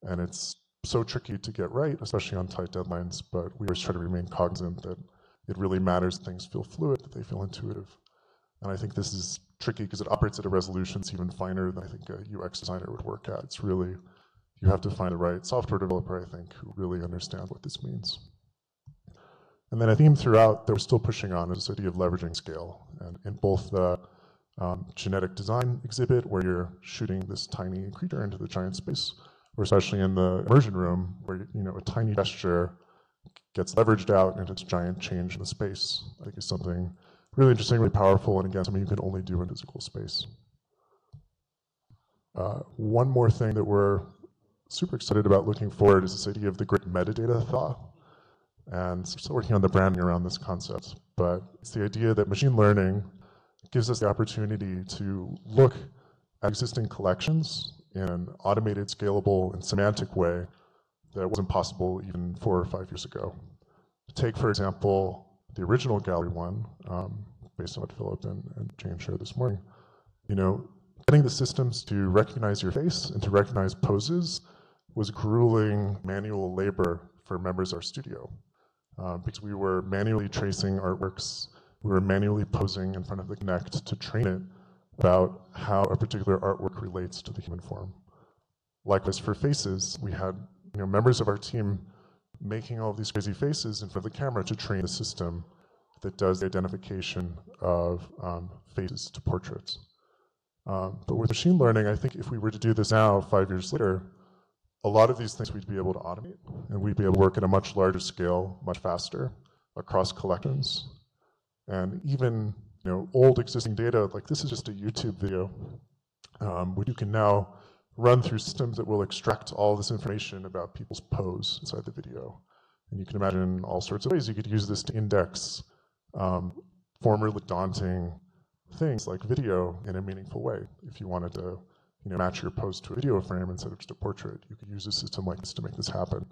And it's so tricky to get right, especially on tight deadlines, but we always try to remain cognizant that it really matters that things feel fluid, that they feel intuitive. And I think this is tricky because it operates at a resolution that's even finer than I think a UX designer would work at. It's really, you have to find the right software developer, I think, who really understands what this means. And then a theme throughout that we're still pushing on is this idea of leveraging scale. And in both the genetic design exhibit, where you're shooting this tiny creature into the giant space, or especially in the immersion room, where a tiny gesture gets leveraged out into this giant change in the space, I think is something really interesting, really powerful, and again, something you can only do in physical space. One more thing that we're super excited about looking forward is this idea of the great metadata thought. And still working on the branding around this concept, but it's the idea that machine learning gives us the opportunity to look at existing collections in an automated, scalable, and semantic way that wasn't possible even 4 or 5 years ago. Take, for example, the original gallery one, based on what Philip and Jane shared this morning, getting the systems to recognize your face and to recognize poses was grueling manual labor for members of our studio, because we were manually tracing artworks, we were manually posing in front of the Kinect to train it about how a particular artwork relates to the human form. Likewise, for faces, we had members of our team making all of these crazy faces in front of the camera to train the system that does the identification of faces to portraits. But with machine learning, I think if we were to do this now, 5 years later, a lot of these things we'd be able to automate, and we'd be able to work at a much larger scale, much faster, across collections. And even old existing data, like this is just a YouTube video, where you can now run through systems that will extract all this information about people's pose inside the video. And you can imagine all sorts of ways you could use this to index formerly daunting things like video in a meaningful way. If you wanted to match your pose to a video frame instead of just a portrait, you could use a system like this to make this happen.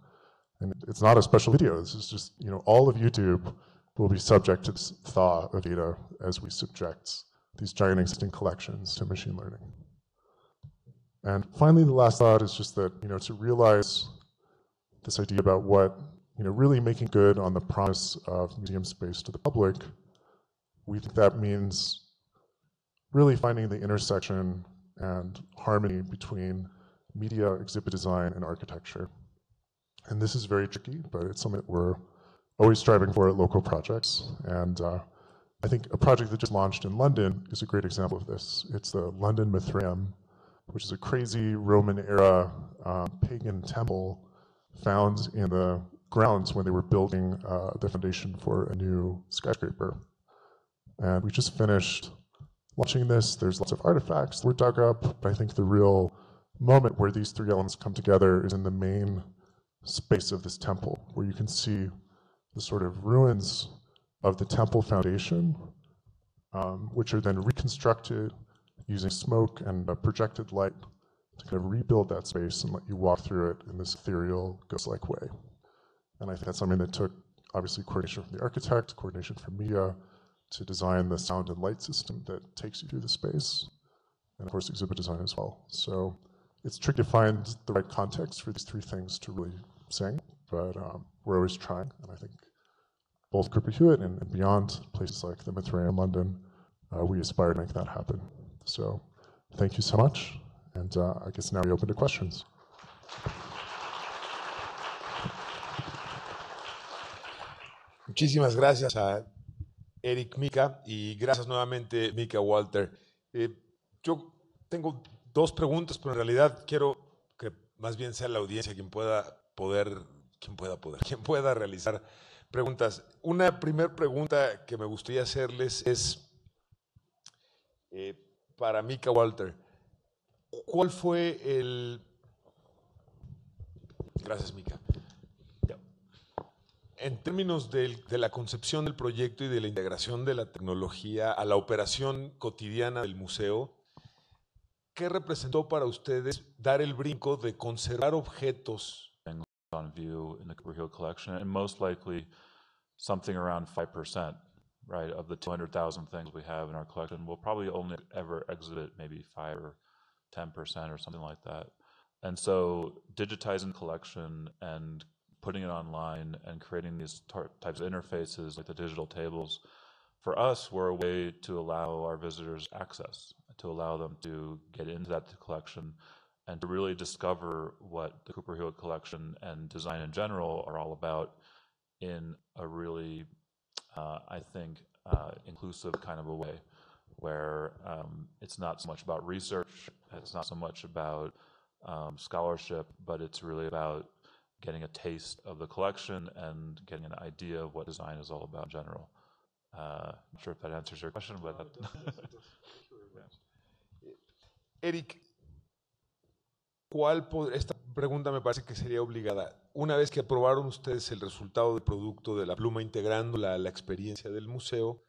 And it's not a special video. This is just, all of YouTube will be subject to this thaw of data as we subject these giant existing collections to machine learning. And finally, the last thought is just that, to realize this idea about what, really making good on the promise of museum space to the public, we think that means really finding the intersection and harmony between media, exhibit design, and architecture. And this is very tricky, but it's something that we're always striving for at local projects. And I think a project that just launched in London is a great example of this. It's the London Mithraeum, which is a crazy Roman-era pagan temple found in the grounds when they were building the foundation for a new skyscraper. And we just finished launching this. There's lots of artifacts that were dug up, but I think the real moment where these three elements come together is in the main space of this temple, where you can see the sort of ruins of the temple foundation, which are then reconstructed using smoke and projected light to kind of rebuild that space and let you walk through it in this ethereal, ghost-like way. And I think that's something that took, obviously, coordination from the architect, coordination from media, to design the sound and light system that takes you through the space, and of course exhibit design as well. So it's tricky to find the right context for these three things to really sing, but we're always trying, and I think both Cooper Hewitt and beyond, places like the Mithraeum in London, we aspire to make that happen. So thank you so much, and I guess now we open to questions. Muchísimas gracias a Eric, Mika, y gracias nuevamente, Mika, Walter. Yo tengo dos preguntas, pero en realidad quiero que más bien sea la audiencia quien pueda realizar preguntas. Una primera pregunta que me gustaría hacerles es para Mika, Walter. ¿Cuál fue el... Gracias, Mika. En términos de la concepción del proyecto y de la integración de la tecnología a la operación cotidiana del museo, ¿qué representó para ustedes dar el brinco de conservar objetos on view in the Cooper Hewitt collection, and most likely something around 5%, right, of the 200,000 things we have in our collection will probably only ever exhibit maybe 5 or 10% or something like that. And so digitizing the collection and putting it online and creating these types of interfaces like the digital tables, for us, were a way to allow our visitors access, to allow them to get into that collection and to really discover what the Cooper Hewitt collection and design in general are all about in a really, I think, inclusive kind of a way, where it's not so much about research, it's not so much about scholarship, but it's really about getting a taste of the collection and getting an idea of what design is all about in general. I'm not sure if that answers your question, but... Eric, esta pregunta me parece que sería obligada. Una vez que aprobaron ustedes el resultado del producto de la pluma integrándola a la experiencia del museo,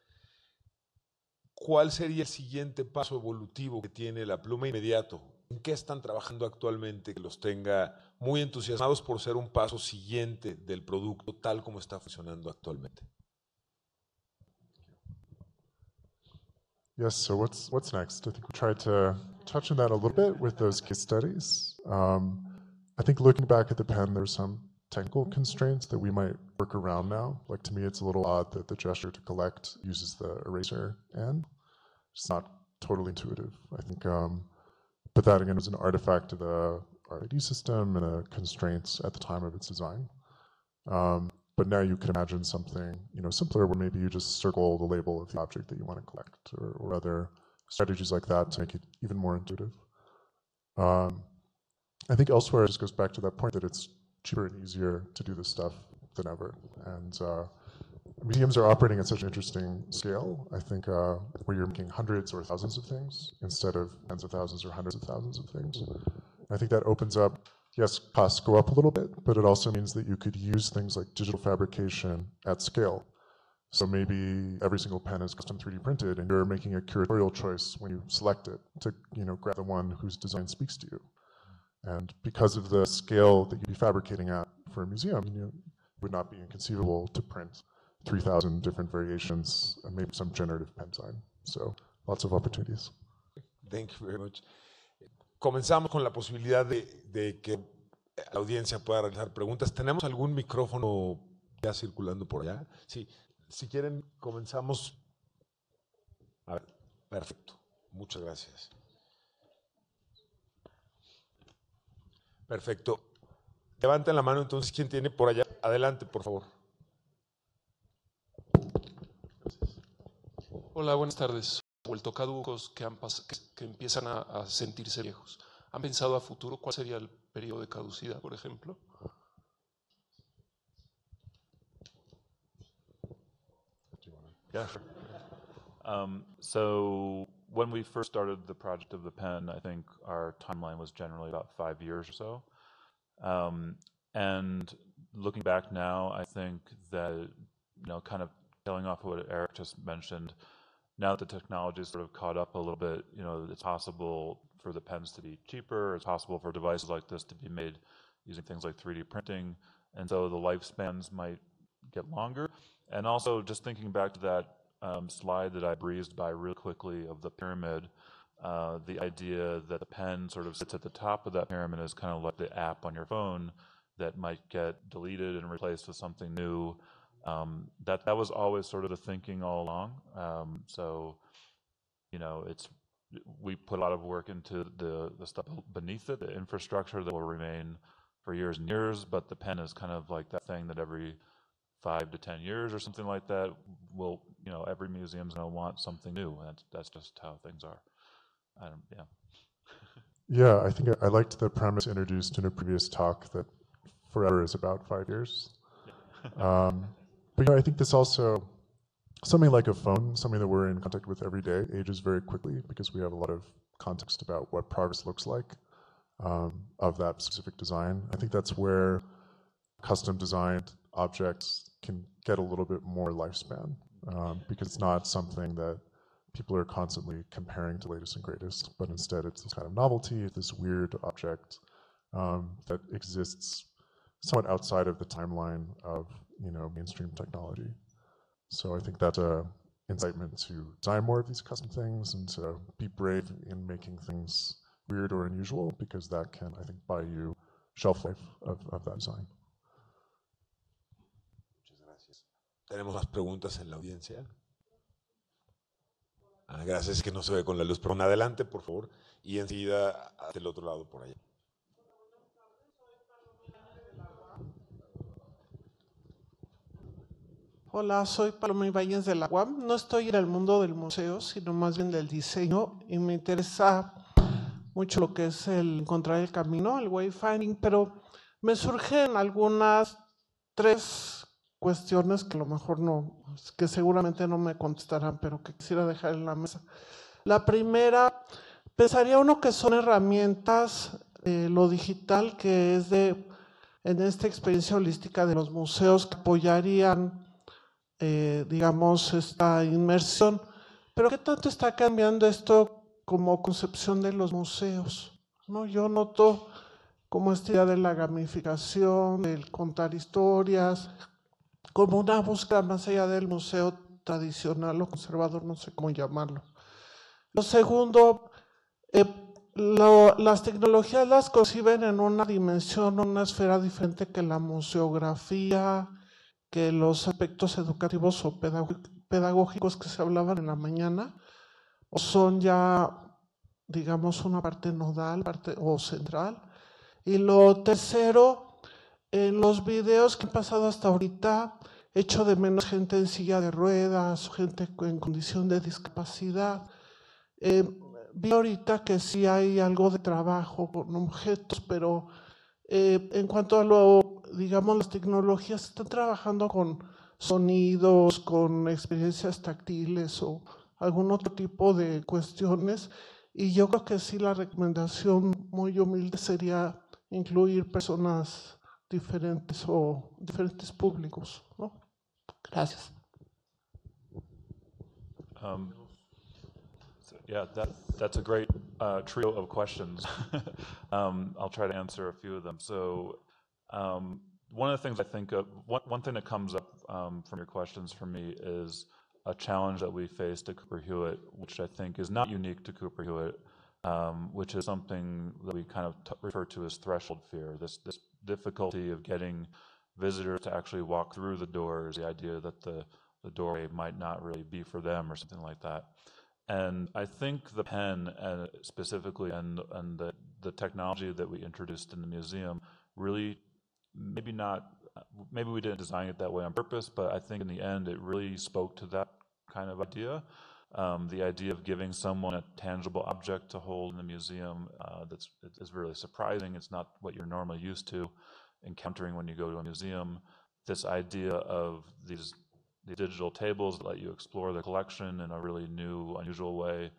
¿cuál sería el siguiente paso evolutivo que tiene la pluma inmediato? ¿En qué están trabajando actualmente que los tenga muy entusiasmados por ser un paso siguiente del producto tal como está funcionando actualmente? Yes, so what's next? I think we tried to touch on that a little bit with those case studies. I think looking back at the pen, there's some technical constraints that we might work around now. Like to me, it's a little odd that the gesture to collect uses the eraser end. It's not totally intuitive. I think, but that again was an artifact of the RFID system and the constraints at the time of its design. But now you can imagine something, simpler where maybe you just circle the label of the object that you want to collect, or other strategies like that to make it even more intuitive. I think elsewhere it just goes back to that point that it's cheaper and easier to do this stuff than ever. And museums are operating at such an interesting scale, I think, where you're making hundreds or thousands of things instead of tens of thousands or hundreds of thousands of things. I think that opens up, yes, costs go up a little bit, but it also means that you could use things like digital fabrication at scale. So maybe every single pen is custom 3D printed, and you're making a curatorial choice when you select it to, grab the one whose design speaks to you. And because of the scale that you'd be fabricating at for a museum, it would not be inconceivable to print 3,000 different variations and maybe some generative pen design. So lots of opportunities. Thank you very much. Comenzamos con la posibilidad de que la audiencia pueda realizar preguntas. ¿Tenemos algún micrófono ya circulando por allá? Sí, si quieren, comenzamos. A ver, perfecto. Muchas gracias. Perfecto. Levanten la mano entonces, ¿quién tiene por allá? Adelante, por favor. Hola, buenas tardes. Vuelto caducos que empiezan a sentirse viejos. ¿Han pensado a futuro cuál sería el periodo de caducidad, por ejemplo? Yeah, sure. So when we first started the project of the pen, I think our timeline was generally about 5 years or so. And looking back now, I think that, kind of tailing off what Eric just mentioned, now that the technology is sort of caught up a little bit, it's possible for the pens to be cheaper. It's possible for devices like this to be made using things like 3D printing. And so the lifespans might get longer. And also just thinking back to that slide that I breezed by real quickly of the pyramid, the idea that the pen sort of sits at the top of that pyramid is kind of like the app on your phone that might get deleted and replaced with something new. That was always sort of the thinking all along. So, we put a lot of work into the stuff beneath it, the infrastructure that will remain for years and years, but the pen is kind of like that thing that every 5 to 10 years or something like that will, every museum's going to want something new. And that's just how things are. Yeah, I think I liked the premise introduced in a previous talk that forever is about 5 years. But I think this also, something like a phone, something that we're in contact with every day, ages very quickly because we have a lot of context about what progress looks like of that specific design. I think that's where custom designed objects can get a little bit more lifespan because it's not something that people are constantly comparing to latest and greatest, but instead it's this kind of novelty, this weird object that exists somewhat outside of the timeline of mainstream technology. So I think that's an incitement to design more of these custom things and to be brave in making things weird or unusual, because that can, I think, buy you shelf life of that design. Muchas gracias. ¿Tenemos más preguntas en la audiencia? Gracias, que no se ve con la luz, pero adelante, por favor, y enseguida del otro lado por allá. Hola, soy Paloma Ibáñez de la UAM. No estoy en el mundo del museo, sino más bien del diseño, y me interesa mucho lo que es el encontrar el camino, el wayfinding, pero me surgen algunas 3 cuestiones que a lo mejor no, que seguramente no me contestarán, pero que quisiera dejar en la mesa. La primera, pensaría uno que son herramientas, lo digital, que es en esta experiencia holística de los museos, que apoyarían digamos, esta inmersión. Pero ¿qué tanto está cambiando esto como concepción de los museos? ¿No? Yo noto como esta idea de la gamificación, del contar historias, como una búsqueda más allá del museo tradicional o conservador, no sé cómo llamarlo. Lo segundo, las tecnologías las conciben en una dimensión, una esfera diferente que la museografía, que los aspectos educativos o pedagógicos que se hablaban en la mañana, o son ya, digamos, una parte nodal o central. Y lo tercero, en los videos que han pasado hasta ahorita, echo de menos gente en silla de ruedas, gente en condición de discapacidad. Vi ahorita que sí hay algo de trabajo con objetos, pero en cuanto a digamos, las tecnologías, están trabajando con sonidos, con experiencias táctiles o algún otro tipo de cuestiones. Y yo creo que sí, la recomendación muy humilde sería incluir personas diferentes o diferentes públicos, ¿no? Gracias. Yeah, that's a great trio of questions. I'll try to answer a few of them. So one of the things I think of, one thing that comes up from your questions for me is a challenge that we faced at Cooper Hewitt, which I think is not unique to Cooper Hewitt, which is something that we kind of refer to as threshold fear, this difficulty of getting visitors to actually walk through the doors, the idea that the doorway might not really be for them or something like that. And I think the pen specifically and the technology that we introduced in the museum really, maybe we didn't design it that way on purpose, but I think in the end it really spoke to that kind of idea. The idea of giving someone a tangible object to hold in the museum is really surprising. It's not what you're normally used to encountering when you go to a museum. This idea of these digital tables that let you explore the collection in a really new, unusual way.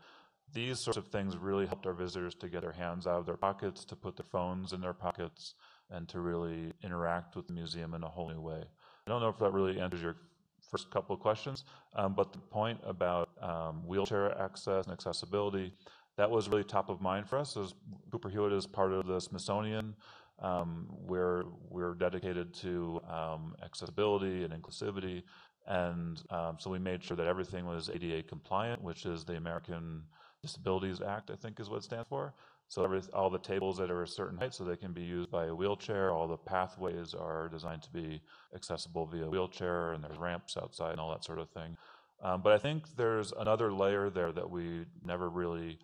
These sorts of things really helped our visitors to get their hands out of their pockets, to put their phones in their pockets, and to really interact with the museum in a whole new way. I don't know if that really answers your first couple of questions, but the point about wheelchair access and accessibility, that was really top of mind for us. As Cooper Hewitt is part of the Smithsonian, we're dedicated to accessibility and inclusivity. And so we made sure that everything was ADA compliant, which is the American Disabilities Act, I think is what it stands for. So all the tables that are a certain height so they can be used by a wheelchair, all the pathways are designed to be accessible via wheelchair, and there's ramps outside and all that sort of thing. But I think there's another layer there that we never really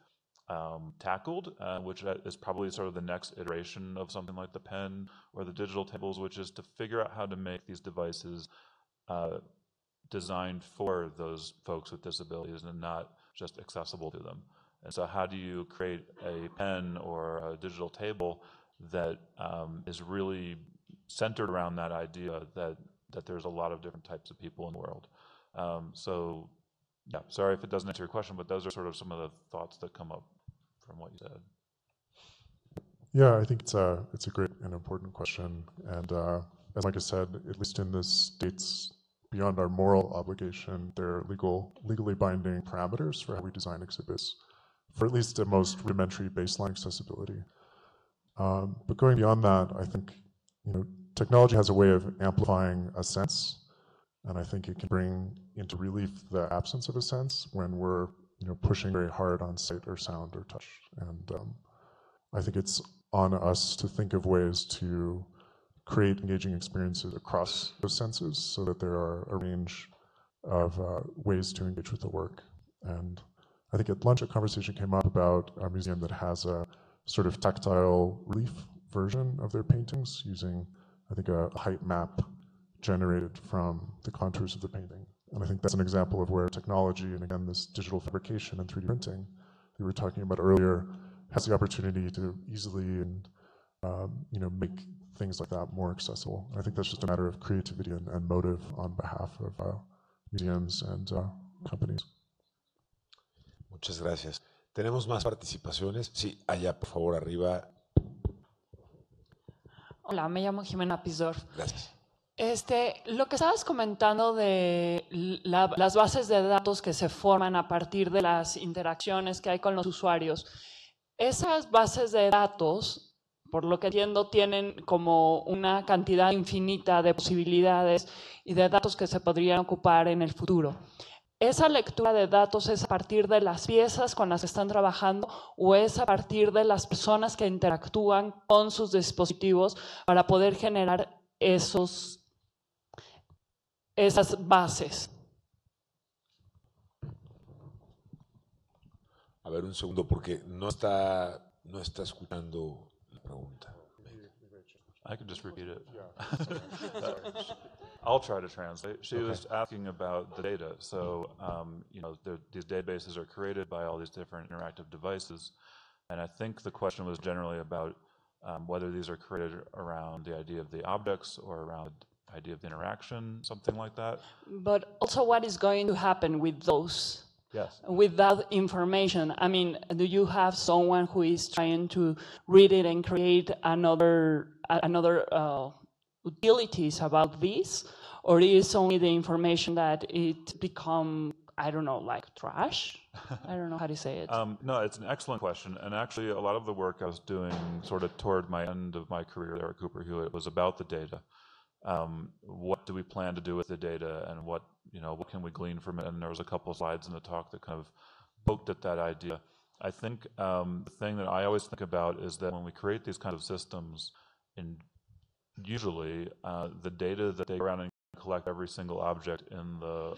tackled, which is probably sort of the next iteration of something like the pen or the digital tables, which is to figure out how to make these devices designed for those folks with disabilities and not just accessible to them. And so how do you create a pen or a digital table that is really centered around that idea that there's a lot of different types of people in the world? So yeah, sorry if it doesn't answer your question, but those are sort of some of the thoughts that come up from what you said. Yeah, I think it's a great and important question. And as Micah said, at least in the States, beyond our moral obligation, there are legally binding parameters for how we design exhibits, for at least the most rudimentary baseline accessibility. But going beyond that, I think technology has a way of amplifying a sense, and I think it can bring into relief the absence of a sense when we're pushing very hard on sight or sound or touch. And I think it's on us to think of ways to create engaging experiences across those senses so that there are a range of ways to engage with the work. And I think at lunch a conversation came up about a museum that has a sort of tactile relief version of their paintings using, I think, a height map generated from the contours of the painting. And I think that's an example of where technology, and again, this digital fabrication and 3D printing that we were talking about earlier, has the opportunity to easily and make things like that more accessible. And I think that's just a matter of creativity and motive on behalf of museums and companies. Muchas gracias. ¿Tenemos más participaciones? Sí, allá, por favor, arriba. Hola, me llamo Jimena Pizor. Gracias. Lo que estabas comentando de las bases de datos que se forman a partir de las interacciones que hay con los usuarios, esas bases de datos, por lo que entiendo, tienen como una cantidad infinita de posibilidades y de datos que se podrían ocupar en el futuro. ¿esa lectura de datos es a partir de las piezas con las que están trabajando o es a partir de las personas que interactúan con sus dispositivos para poder generar esas bases? A ver, un segundo, porque no está escuchando la pregunta. I can just repeat it. I'll try to translate. She was asking about the data. So, these databases are created by all these different interactive devices. And I think the question was generally about whether these are created around the idea of the objects or around the idea of the interaction, something like that. But also what is going to happen with those? Yes. With that information, I mean, do you have someone who is trying to read it and create another utilities about this, or is only the information that it become, I don't know, like trash? I don't know how to say it. No, it's an excellent question, and actually, a lot of the work I was doing, sort of toward my end of my career there at Cooper Hewitt, was about the data. What do we plan to do with the data, and what can we glean from it? And there was a couple of slides in the talk that kind of poked at that idea. I think the thing that I always think about is that when we create these kind of systems, usually the data that they go around and collect every single object in the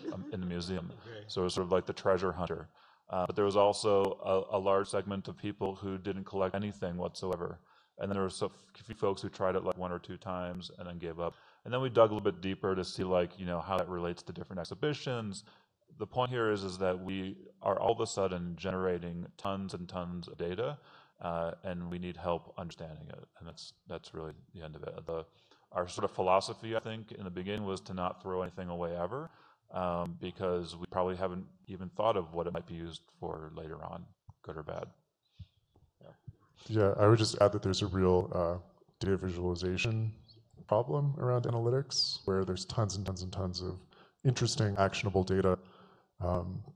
museum. So it's sort of like the treasure hunter. But there was also a large segment of people who didn't collect anything whatsoever. And then there were a few folks who tried it like 1 or 2 times and then gave up. And then we dug a little bit deeper to see how that relates to different exhibitions. The point here is that we are all of a sudden generating tons and tons of data, and we need help understanding it. And that's really the end of it. Our sort of philosophy, I think, in the beginning was to not throw anything away ever, because we probably haven't even thought of what it might be used for later on, good or bad. Yeah, I would just add that there's a real data visualization problem around analytics, where there's tons and tons and tons of interesting, actionable data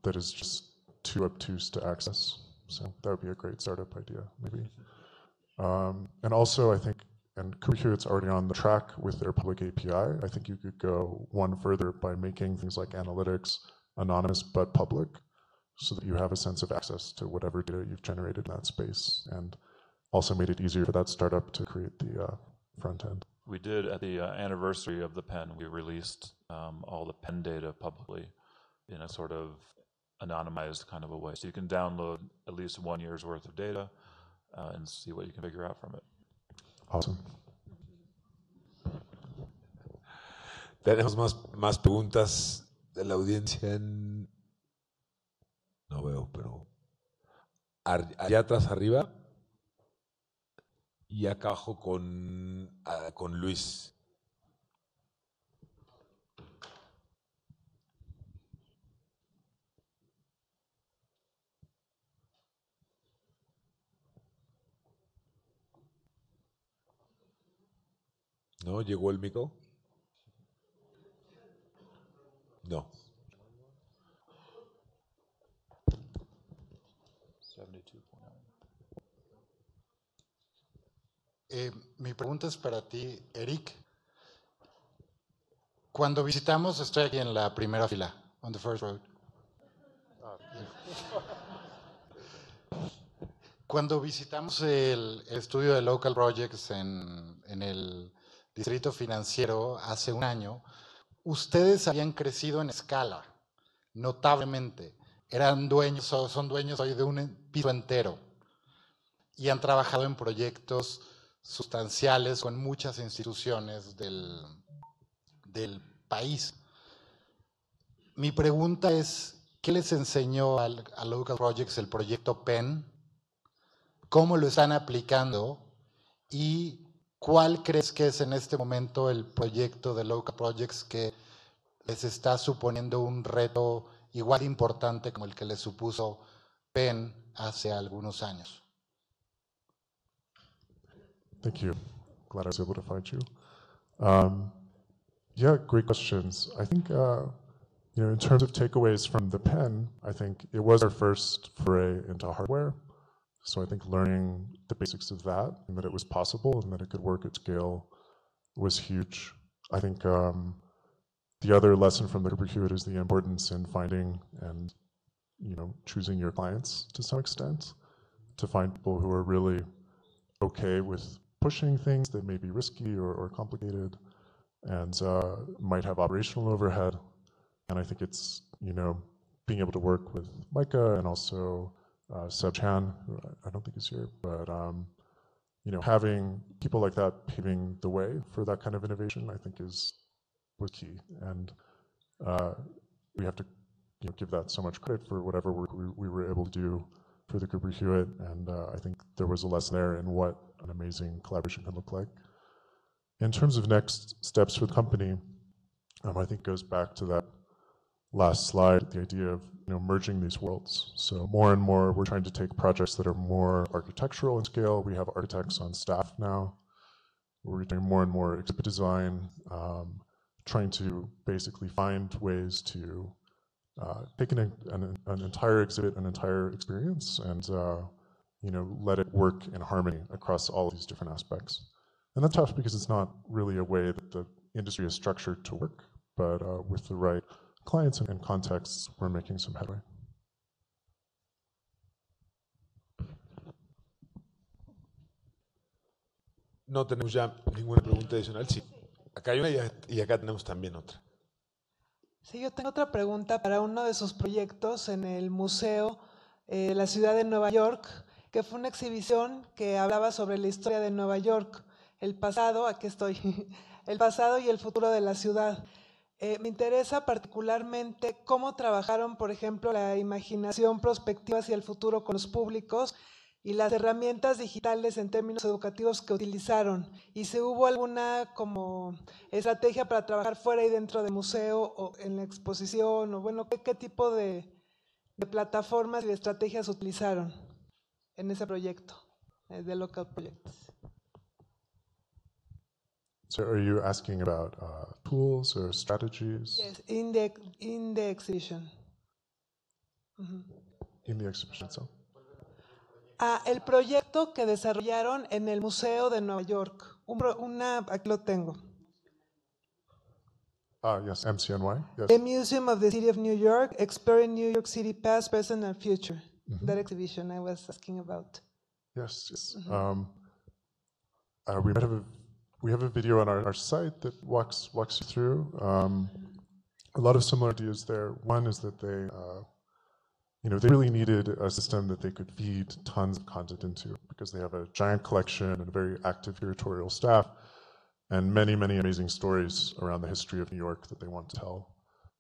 that is just too obtuse to access. So that would be a great startup idea, maybe. And also, I think, and Cooper Hewitt's already on the track with their public API. I think you could go one further by making things like analytics anonymous but public, so that you have a sense of access to whatever data you've generated in that space, and also made it easier for that startup to create the front end. We did, at the anniversary of the pen, we released all the pen data publicly in a sort of anonymized kind of a way. So you can download at least 1 year's worth of data and see what you can figure out from it. Awesome. Tenemos más preguntas de la audiencia. No veo, pero allá atrás arriba. Y acá abajo con Luis. ¿No? ¿Llegó el micro? No. 72.9. Mi pregunta es para ti, Eric. Cuando visitamos, estoy aquí en la primera fila, on the first row. Cuando visitamos el estudio de Local Projects en el Distrito Financiero hace un año, ustedes habían crecido en escala, notablemente. Son dueños hoy de un piso entero y han trabajado en proyectos sustanciales con muchas instituciones del país. Mi pregunta es, ¿qué les enseñó a Local Projects el proyecto PEN? ¿Cómo lo están aplicando? ¿Y cuál crees que es en este momento el proyecto de Local Projects que les está suponiendo un reto igual importante como el que les supuso PEN hace algunos años? Thank you. Glad I was able to find you. Yeah, great questions. I think, in terms of takeaways from the pen, I think it was our first foray into hardware. So I think learning the basics of that, and that it was possible and that it could work at scale, was huge. I think The other lesson from the Cooper Hewitt is the importance in finding and choosing your clients to some extent, to find people who are really okay with pushing things that may be risky or complicated and might have operational overhead. And I think it's, being able to work with Micah and also Seb Chan, who I don't think is here, but having people like that paving the way for that kind of innovation, I think was key. And we have to give that so much credit for whatever work we were able to do for the Cooper Hewitt, and I think there was a lesson there in what an amazing collaboration can look like. In terms of next steps for the company, I think it goes back to that last slide, the idea of merging these worlds. So more and more, we're trying to take projects that are more architectural in scale. We have architects on staff now. We're doing more and more exhibit design, trying to basically find ways to take an entire exhibit, an entire experience, and let it work in harmony across all of these different aspects. And that's tough because it's not really a way that the industry is structured to work, but with the right clients and contexts, we're making some headway. No tenemos ya ninguna pregunta adicional. Sí, acá hay una y acá tenemos también otra. Sí, yo tengo otra pregunta para uno de sus proyectos en el Museo de la Ciudad de Nueva York, que fue una exhibición que hablaba sobre la historia de Nueva York, el pasado, aquí estoy, el pasado y el futuro de la ciudad. Me interesa particularmente cómo trabajaron, por ejemplo, la imaginación prospectiva hacia el futuro con los públicos y las herramientas digitales en términos educativos que utilizaron. Y si hubo alguna como estrategia para trabajar fuera y dentro del museo o en la exposición, o bueno, qué tipo de plataformas y de estrategias utilizaron en ese proyecto, de Local Projects. So are you asking about tools or strategies? Yes, in the exhibition. In the exhibition itself? El proyecto que desarrollaron en el Museo de Nueva York. Aquí lo tengo. Yes, MCNY. Yes. The Museum of the City of New York, Exploring New York City Past, Present, and Future. That exhibition I was asking about. Yes, yes. We have a video on our site that walks you through. A lot of similar ideas there. One is that they really needed a system that they could feed tons of content into because they have a giant collection and a very active curatorial staff and many, many amazing stories around the history of New York that they want to tell.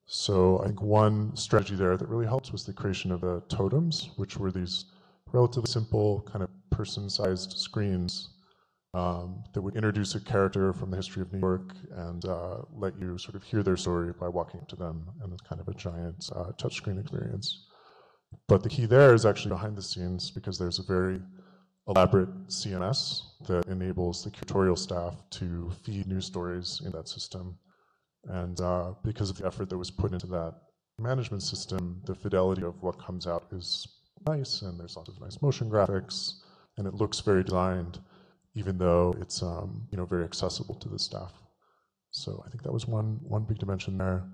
So I think one strategy there that really helped was the creation of the totems, which were these relatively simple kind of person-sized screens that would introduce a character from the history of New York and let you sort of hear their story by walking up to them, and it's kind of a giant touchscreen experience. But the key there is actually behind the scenes because there's a very elaborate CMS that enables the curatorial staff to feed news stories in that system. And because of the effort that was put into that management system, the fidelity of what comes out is nice, and there's lots of nice motion graphics, and it looks very designed, even though it's very accessible to the staff. So I think that was one big dimension there.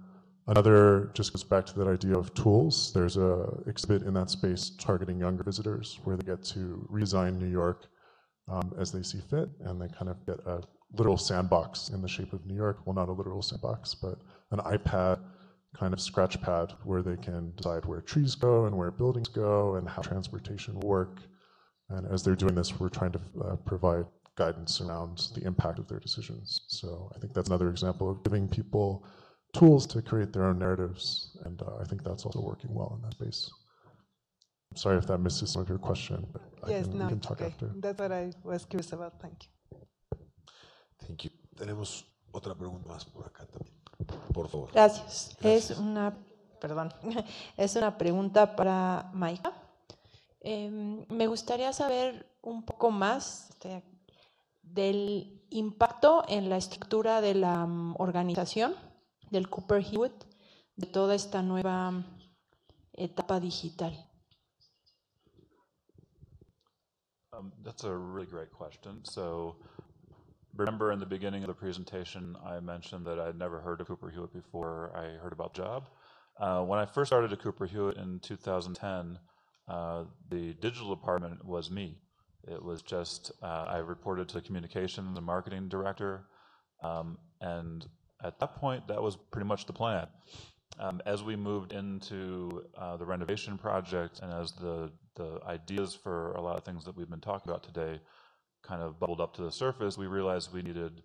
Another just goes back to that idea of tools. There's a exhibit in that space targeting younger visitors where they get to redesign New York as they see fit, and they kind of get a literal sandbox in the shape of New York. Well, not a literal sandbox, but an iPad kind of scratch pad where they can decide where trees go and where buildings go and how transportation will work. And as they're doing this, we're trying to provide guidance around the impact of their decisions. So I think that's another example of giving people tools to create their own narratives, and I think that's also working well in that space. I'm sorry if that misses some of your question, but we can talk after. That's what I was curious about. Thank you. Thank you. Tenemos otra pregunta más por acá también. Por favor. Gracias. Gracias. Es una pregunta para Maika. Me gustaría saber un poco más del impacto en la estructura de la organización del Cooper Hewitt, de toda esta nueva etapa digital. That's a really great question. So remember in the beginning of the presentation, I mentioned that I'd never heard of Cooper Hewitt before I heard about the job. When I first started at Cooper Hewitt in 2010, the digital department was me. It was just, I reported to the communications and marketing director, and at that point, that was pretty much the plan. As we moved into the renovation project and as the ideas for a lot of things that we've been talking about today kind of bubbled up to the surface, we realized we needed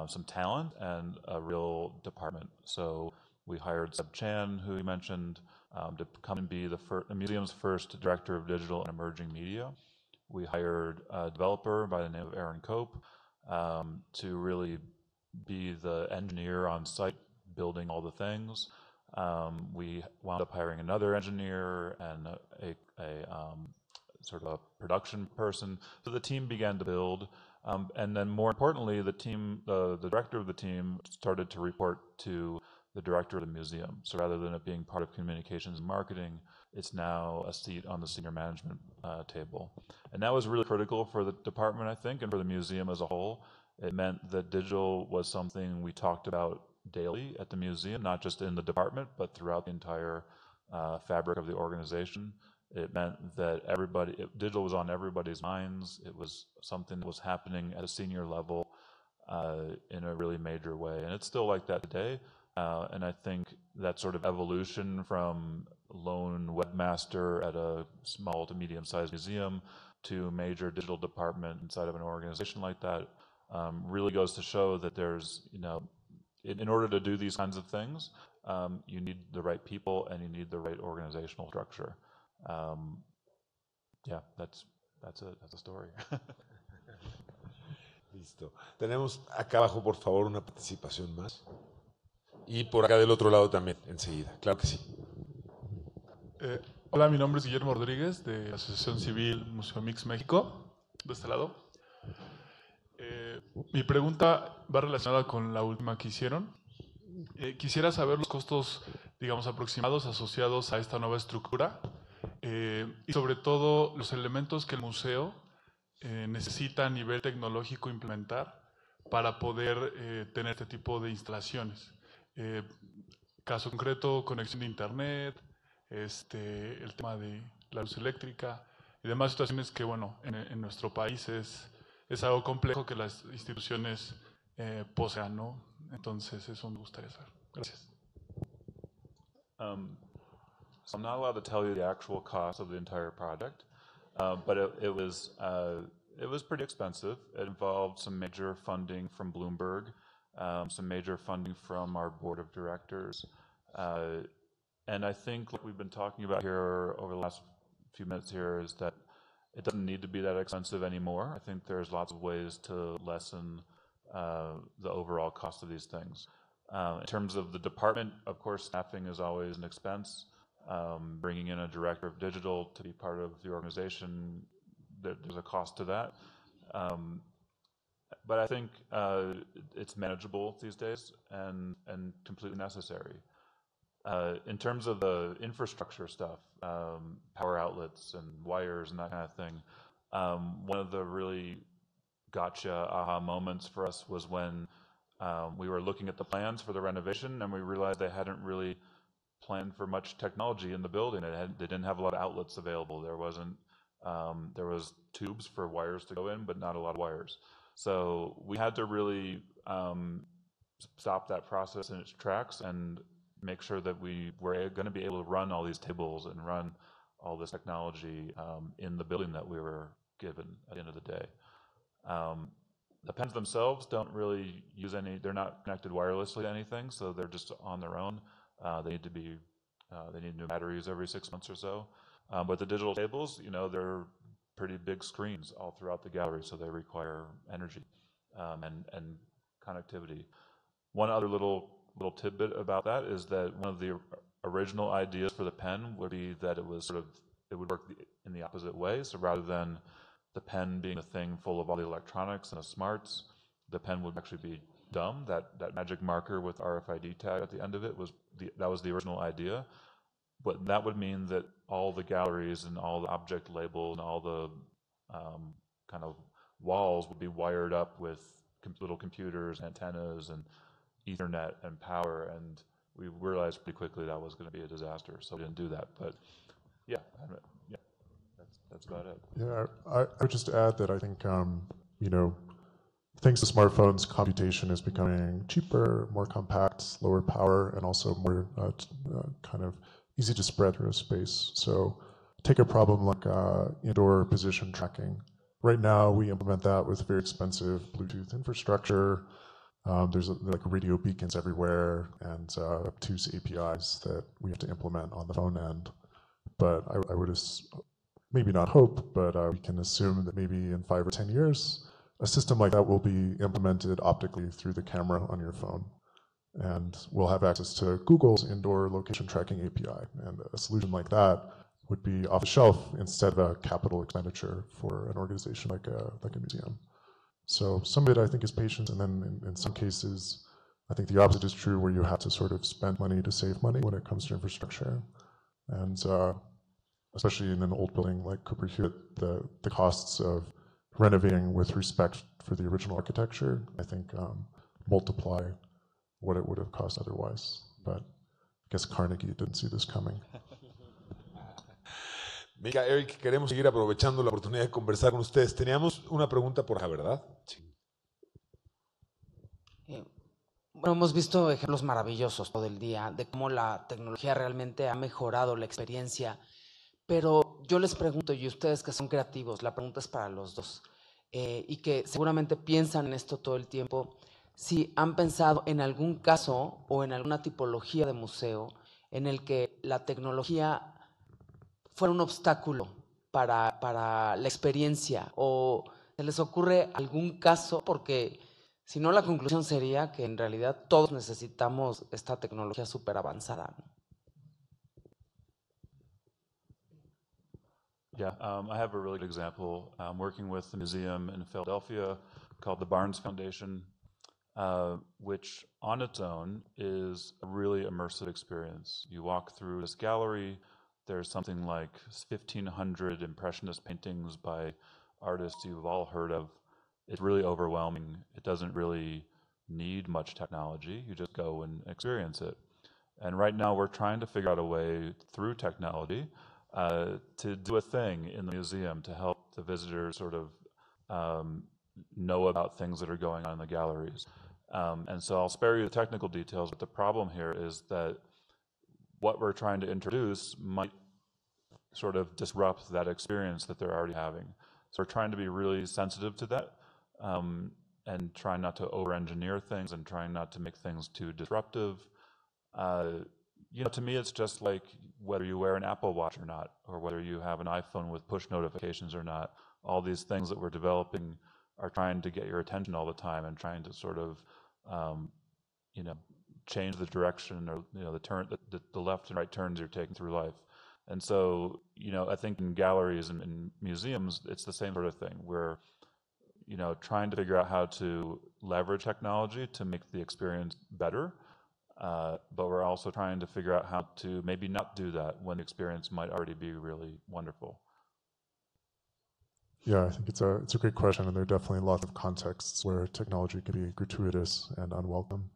some talent and a real department. So we hired Seb Chan, who you mentioned, to come and be the museum's first director of digital and emerging media. We hired a developer by the name of Aaron Cope to really be the engineer on site building all the things. We wound up hiring another engineer and a sort of a production person. So the team began to build. And then more importantly, the director of the team started to report to the director of the museum. So rather than it being part of communications and marketing, it's now a seat on the senior management table. And that was really critical for the department, I think, and for the museum as a whole. It meant that digital was something we talked about daily at the museum, not just in the department, but throughout the entire fabric of the organization. It meant that digital was on everybody's minds. It was something that was happening at a senior level in a really major way. And it's still like that today. And I think that sort of evolution from lone webmaster at a small to medium-sized museum to major digital department inside of an organization like that really goes to show that there's, in order to do these kinds of things, you need the right people and you need the right organizational structure. Yeah, that's a story. Listo. Tenemos acá abajo, por favor, una participación más. Y por acá del otro lado también, enseguida. Claro que sí. Hola, mi nombre es Guillermo Rodríguez, de la Asociación Civil Museo Mix México, de este lado. Mi pregunta va relacionada con la última que hicieron. Quisiera saber los costos, digamos, aproximados asociados a esta nueva estructura y sobre todo los elementos que el museo necesita a nivel tecnológico implementar para poder tener este tipo de instalaciones. Caso concreto, conexión de internet, el tema de la luz eléctrica y demás situaciones que, bueno, en nuestro país es algo complejo que las instituciones posean, ¿no? Entonces, eso me gustaría saber. Gracias. So I'm not allowed to tell you the actual cost of the entire project, but it was pretty expensive. It involved some major funding from Bloomberg, some major funding from our board of directors. And I think what we've been talking about here over the last few minutes here is that it doesn't need to be that expensive anymore. I think there's lots of ways to lessen the overall cost of these things. In terms of the department, of course, staffing is always an expense. Bringing in a director of digital to be part of the organization, there's a cost to that. But I think it's manageable these days and completely necessary. In terms of the infrastructure stuff, power outlets and wires and that kind of thing, one of the really gotcha aha moments for us was when we were looking at the plans for the renovation and we realized they hadn't really planned for much technology in the building. They didn't have a lot of outlets available. There was tubes for wires to go in, but not a lot of wires. So we had to really stop that process in its tracks and make sure that we were going to be able to run all these tables and run all this technology in the building that we were given at the end of the day. The pens themselves don't really use they're not connected wirelessly to anything, so they're just on their own. They need new batteries every 6 months or so. But the digital tables, they're pretty big screens all throughout the gallery, so they require energy and connectivity. One other little tidbit about that is that one of the original ideas for the pen would be that it would work in the opposite way. So rather than the pen being a thing full of all the electronics and the smarts, the pen would actually be dumb. That magic marker with RFID tag at the end of it was the original idea. But that would mean that all the galleries and all the object labels and all the kind of walls would be wired up with little computers, antennas, and Ethernet and power, and we realized pretty quickly that was going to be a disaster, so we didn't do that. But yeah, that's about it. Yeah, I would just add that I think, thanks to smartphones, computation is becoming cheaper, more compact, lower power, and also more kind of easy to spread through a space. So take a problem like indoor position tracking. Right now, we implement that with very expensive Bluetooth infrastructure. There's like radio beacons everywhere and obtuse APIs that we have to implement on the phone end. But I would maybe not hope, but we can assume that maybe in 5 or 10 years, a system like that will be implemented optically through the camera on your phone. And we'll have access to Google's indoor location tracking API. And a solution like that would be off the shelf instead of a capital expenditure for an organization like a museum. So some of it, I think, is patience, and then in some cases, I think the opposite is true, where you have to sort of spend money to save money when it comes to infrastructure. And especially in an old building like Cooper Hewitt, the costs of renovating with respect for the original architecture, I think, multiply what it would have cost otherwise. But I guess Carnegie didn't see this coming. Mira, Eric, queremos seguir aprovechando la oportunidad de conversar con ustedes. Teníamos una pregunta por acá, ¿verdad? Sí. Bueno, hemos visto ejemplos maravillosos todo el día de cómo la tecnología realmente ha mejorado la experiencia, pero yo les pregunto, y ustedes que son creativos, la pregunta es para los dos, y que seguramente piensan en esto todo el tiempo, si han pensado en algún caso o en alguna tipología de museo en el que la tecnología fuera un obstáculo para la experiencia, o se les ocurre algún caso, porque si no la conclusión sería que en realidad todos necesitamos esta tecnología súper avanzada, ¿no? Yeah, I have a really good example. I'm working with a museum in Philadelphia called the Barnes Foundation, which on its own is a really immersive experience. You walk through this gallery. There's something like 1,500 impressionist paintings by artists you've all heard of. It's really overwhelming. It doesn't really need much technology. You just go and experience it. And right now we're trying to figure out a way through technology to do a thing in the museum to help the visitors sort of know about things that are going on in the galleries. And so I'll spare you the technical details, but the problem here is that what we're trying to introduce might sort of disrupt that experience that they're already having. So we're trying to be really sensitive to that and trying not to over-engineer things and trying not to make things too disruptive. To me, it's just like whether you wear an Apple Watch or not, or whether you have an iPhone with push notifications or not. All these things that we're developing are trying to get your attention all the time and trying to sort of, change the direction or the left and right turns you're taking through life. And so, I think in galleries and in museums, it's the same sort of thing. We're, trying to figure out how to leverage technology to make the experience better, but we're also trying to figure out how to maybe not do that when the experience might already be really wonderful. Yeah, I think it's a great question, and there are definitely lots of contexts where technology can be gratuitous and unwelcome.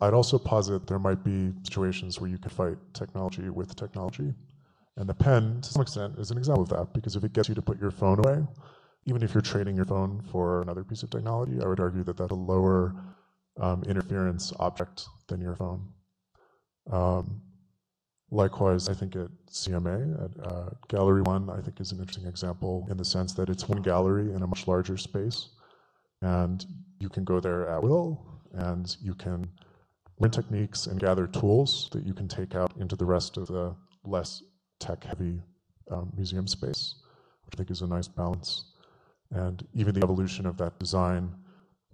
I'd also posit there might be situations where you could fight technology with technology. And the pen, to some extent, is an example of that, because if it gets you to put your phone away, even if you're trading your phone for another piece of technology, I would argue that that's a lower interference object than your phone. Likewise, I think at CMA, at Gallery 1, I think is an interesting example in the sense that it's one gallery in a much larger space, and you can go there at will, and you can learn techniques and gather tools that you can take out into the rest of the less tech-heavy museum space, which I think is a nice balance. And even the evolution of that design,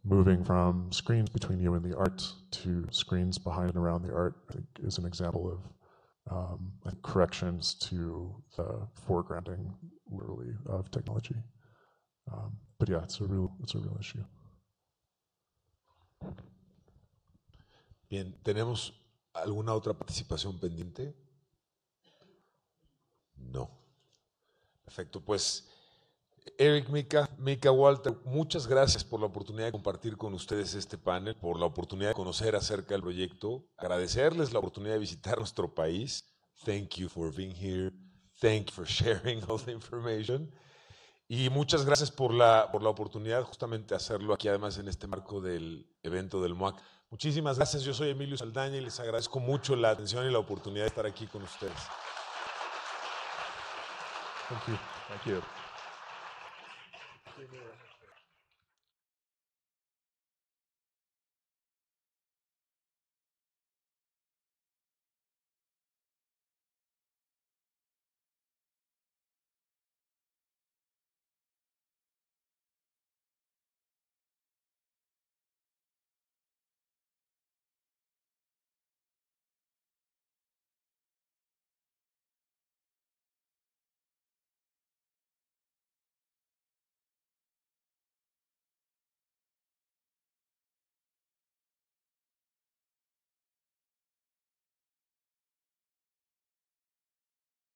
moving from screens between you and the art to screens behind and around the art, I think is an example of corrections to the foregrounding, literally, of technology. But yeah, it's a real issue. Bien, ¿tenemos alguna otra participación pendiente? No. Perfecto, pues Eric, Mika, Walter, muchas gracias por la oportunidad de compartir con ustedes este panel, por la oportunidad de conocer acerca del proyecto, agradecerles la oportunidad de visitar nuestro país. Thank you for being here. Thank you for sharing all the information. Y muchas gracias por la oportunidad justamente de hacerlo aquí, además en este marco del evento del MUAC. Muchísimas gracias. Yo soy Emilio Saldaña y les agradezco mucho la atención y la oportunidad de estar aquí con ustedes. Thank you. Thank you. Thank you.